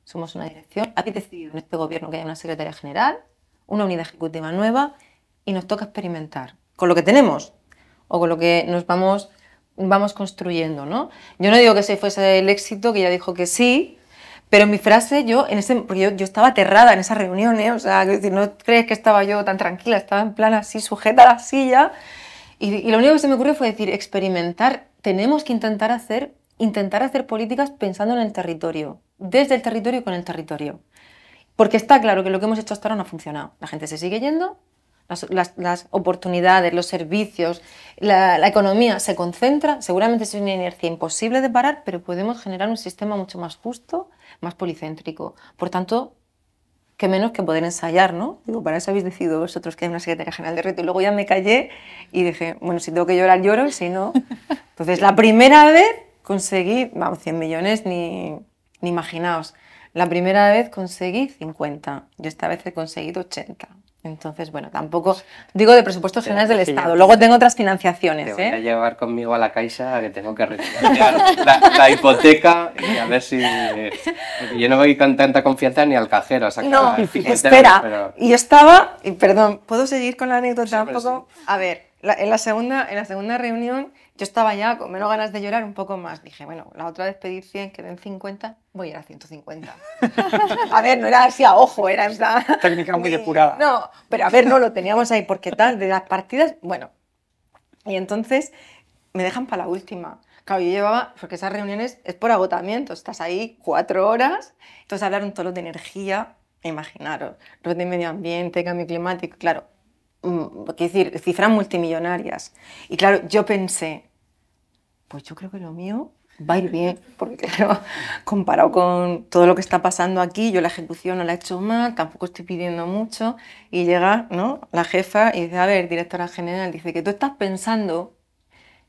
Somos una dirección, habéis decidido en este gobierno que haya una secretaria general, una unidad ejecutiva nueva y nos toca experimentar con lo que tenemos o con lo que nos vamos construyendo, ¿no? Yo no digo que ese fuese el éxito, que ella dijo que sí, pero en mi frase, porque yo estaba aterrada en esa reunión, o sea, no crees que estaba yo tan tranquila, estaba en plan así, sujeta a la silla, y lo único que se me ocurrió fue decir, experimentar, tenemos que intentar hacer políticas pensando en el territorio, desde el territorio y con el territorio, porque está claro que lo que hemos hecho hasta ahora no ha funcionado, la gente se sigue yendo, las oportunidades, los servicios, la economía se concentra, seguramente es una inercia imposible de parar, pero podemos generar un sistema mucho más justo, más policéntrico. Por tanto, qué menos que poder ensayar, ¿no? Digo, para eso habéis decidido vosotros que hay una secretaria general de reto. Y luego ya me callé y dije, bueno, si tengo que llorar, lloro, y si no... Entonces, la primera vez conseguí, vamos, 100 millones, ni imaginaos. La primera vez conseguí 50, yo esta vez he conseguido 80. Entonces, bueno, tampoco digo de presupuestos generales del Estado. Luego tengo otras financiaciones. Te voy a llevar conmigo a la Caixa, que tengo que refinanciar la hipoteca y a ver si... Yo no voy con tanta confianza ni al cajero. O sea, no, espera. Pero... Y yo estaba... Y perdón, ¿puedo seguir con la anécdota un poco? Sí. A ver, en la segunda reunión yo estaba ya con menos ganas de llorar, un poco más. Dije, bueno, la otra vez pedí 100, quedé en 50, voy a ir a 150. A ver, no era así a ojo, era en plan... Técnica muy depurada. No, pero a ver, no, lo teníamos ahí, porque tal, de las partidas, bueno. Y entonces me dejan para la última. Claro, yo llevaba, porque esas reuniones es por agotamiento, estás ahí 4 horas, entonces hablaron todos los de energía, imaginaros, los de medio ambiente, cambio climático, claro. quiero decir, cifras multimillonarias. Y claro, yo pensé, pues yo creo que lo mío va a ir bien, porque claro, comparado con todo lo que está pasando aquí, yo la ejecución no la he hecho mal, tampoco estoy pidiendo mucho, y llega, ¿no?, la jefa y dice, a ver, directora general, dice que tú estás pensando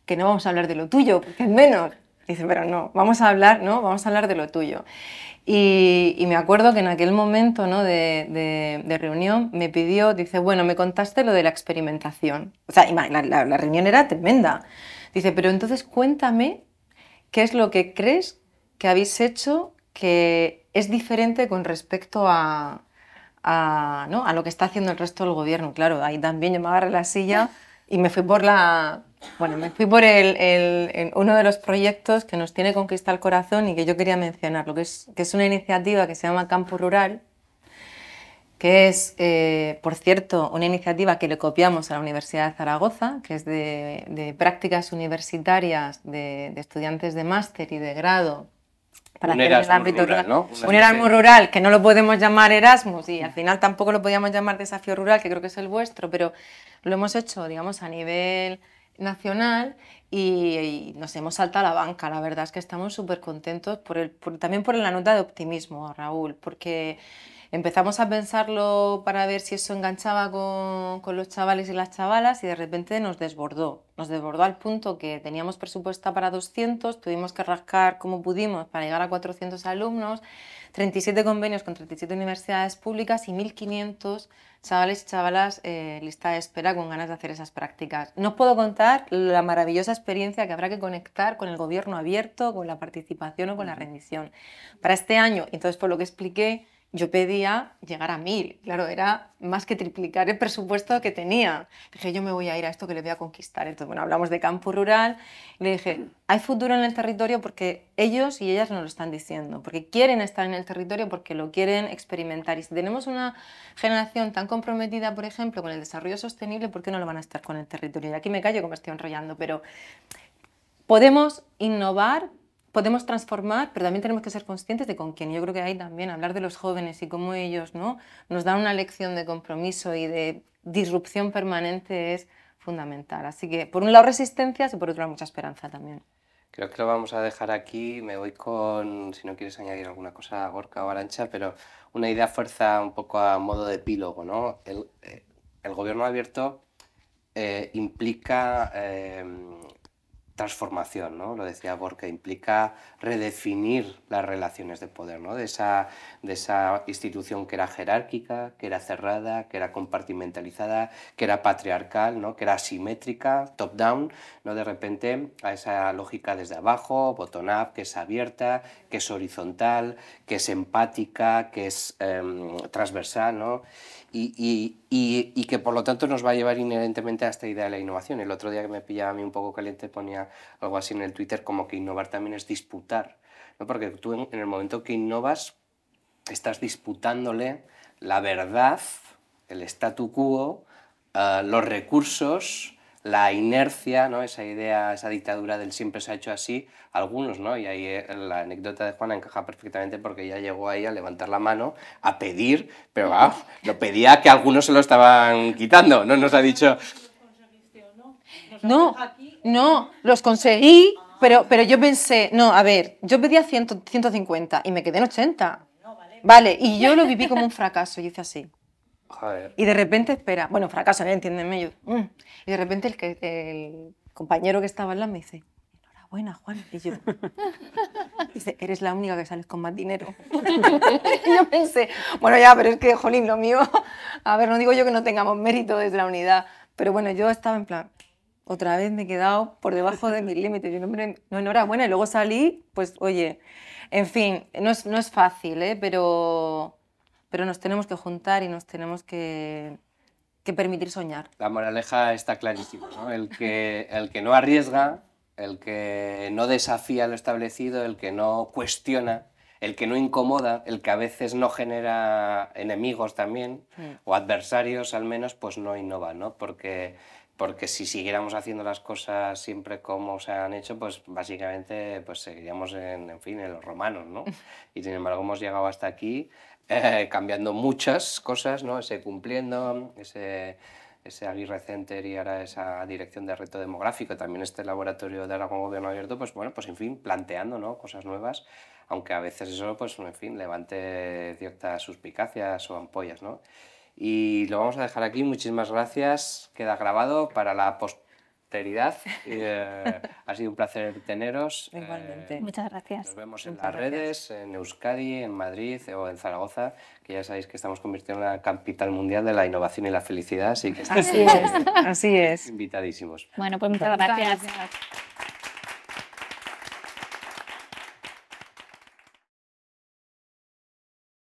que no vamos a hablar de lo tuyo, porque es menos. Dice, pero no, vamos a hablar, ¿no?, vamos a hablar de lo tuyo. Y me acuerdo que en aquel momento, ¿no?, de reunión me pidió, dice, bueno, me contaste lo de la experimentación. O sea, la reunión era tremenda. Dice, pero entonces cuéntame qué es lo que crees que habéis hecho que es diferente con respecto ¿no?, a lo que está haciendo el resto del gobierno. Claro, ahí también yo me agarré la silla y me fui por uno de los proyectos que nos tiene conquistado el corazón y que yo quería mencionar, que es una iniciativa que se llama Campo Rural, que es, por cierto, una iniciativa que le copiamos a la Universidad de Zaragoza, que es de prácticas universitarias de estudiantes de máster y de grado, para hacer en el ámbito rural, ¿no? Un Erasmus rural, que no lo podemos llamar Erasmus y al final tampoco lo podíamos llamar Desafío Rural, que creo que es el vuestro, pero lo hemos hecho, digamos, a nivel nacional y nos hemos saltado a la banca. La verdad es que estamos súper contentos también por la nota de optimismo, Raúl, porque empezamos a pensarlo para ver si eso enganchaba con los chavales y las chavalas y de repente nos desbordó al punto que teníamos presupuesto para 200, tuvimos que rascar como pudimos para llegar a 400 alumnos, 37 convenios con 37 universidades públicas y 1.500 chavales y chavalas lista de espera con ganas de hacer esas prácticas. No os puedo contar la maravillosa experiencia que habrá que conectar con el gobierno abierto, con la participación o con la rendición. Para este año, entonces por lo que expliqué, yo pedía llegar a 1.000, claro, era más que triplicar el presupuesto que tenía. Dije, yo me voy a ir a esto que le voy a conquistar. Entonces, bueno, hablamos de campo rural y le dije, hay futuro en el territorio porque ellos y ellas nos lo están diciendo, porque quieren estar en el territorio, porque lo quieren experimentar. Y si tenemos una generación tan comprometida, por ejemplo, con el desarrollo sostenible, ¿por qué no lo van a estar con el territorio? Y aquí me callo que me estoy enrollando, pero podemos innovar, podemos transformar, pero también tenemos que ser conscientes de con quién. Yo creo que ahí también hablar de los jóvenes y cómo ellos, ¿no?, nos dan una lección de compromiso y de disrupción permanente es fundamental. Así que, por un lado, resistencias y por otro lado, mucha esperanza también. Creo que lo vamos a dejar aquí. Me voy con, si no quieres añadir alguna cosa, Gorka o Arantxa, pero una idea fuerza un poco a modo de epílogo, ¿no? El gobierno abierto implica transformación, ¿no? Lo decía Borja, implica redefinir las relaciones de poder, ¿no? De esa institución que era jerárquica, que era cerrada, que era compartimentalizada, que era patriarcal, ¿no?, que era asimétrica, top-down, ¿no?, de repente a esa lógica desde abajo, bottom-up, que es abierta, que es horizontal, que es empática, que es transversal, ¿no? Y que por lo tanto nos va a llevar inherentemente a esta idea de la innovación. El otro día que me pillaba a mí un poco caliente ponía algo así en el Twitter como que innovar también es disputar, ¿no? Porque tú en el momento que innovas estás disputándole la verdad, el statu quo, los recursos, la inercia, ¿no?, esa idea, esa dictadura del siempre se ha hecho así, algunos, ¿no? Y ahí la anécdota de Juana encaja perfectamente porque ella llegó ahí a levantar la mano, a pedir, pero lo pedía que algunos se lo estaban quitando, no nos ha dicho... No, los conseguí, pero yo pensé, no, a ver, yo pedía 150 y me quedé en 80. Vale, y yo lo viví como un fracaso, yo hice así. Joder. Y de repente, espera, bueno, fracaso, ¿no? Entiéndeme yo. Y de repente el compañero que estaba al lado me dice, enhorabuena, Juan. Y yo, dice, eres la única que sales con más dinero. Y yo pensé, bueno, ya, pero es que, jolín, lo mío, a ver, no digo yo que no tengamos mérito desde la unidad, pero bueno, yo estaba en plan, otra vez me he quedado por debajo de mis límites. Yo, no, enhorabuena, y luego salí, pues, oye, en fin, no es fácil, pero nos tenemos que juntar y nos tenemos que permitir soñar. La moraleja está clarísima, ¿no? El que no arriesga, el que no desafía lo establecido, el que no cuestiona, el que no incomoda, el que a veces no genera enemigos también, o adversarios al menos, pues no innova, ¿no? Porque si siguiéramos haciendo las cosas siempre como se han hecho, pues básicamente pues seguiríamos en los romanos, ¿no? Y sin embargo hemos llegado hasta aquí cambiando muchas cosas, ¿no? Ese cumpliendo, ese ese Aguirre Center y ahora esa dirección de reto demográfico, también este laboratorio de Aragón Gobierno Abierto, pues bueno, pues en fin, planteando, ¿no?, cosas nuevas, aunque a veces eso, pues en fin, levante ciertas suspicacias o ampollas, ¿no? Y lo vamos a dejar aquí. Muchísimas gracias. Queda grabado para la posteridad. Ha sido un placer teneros. Igualmente. Muchas gracias. Nos vemos en Muchas las gracias. redes, en Euskadi, en Madrid o en Zaragoza, que ya sabéis que estamos convirtiendo en una capital mundial de la innovación y la felicidad, así que Así es, así es. invitadísimos. Bueno, pues muchas gracias.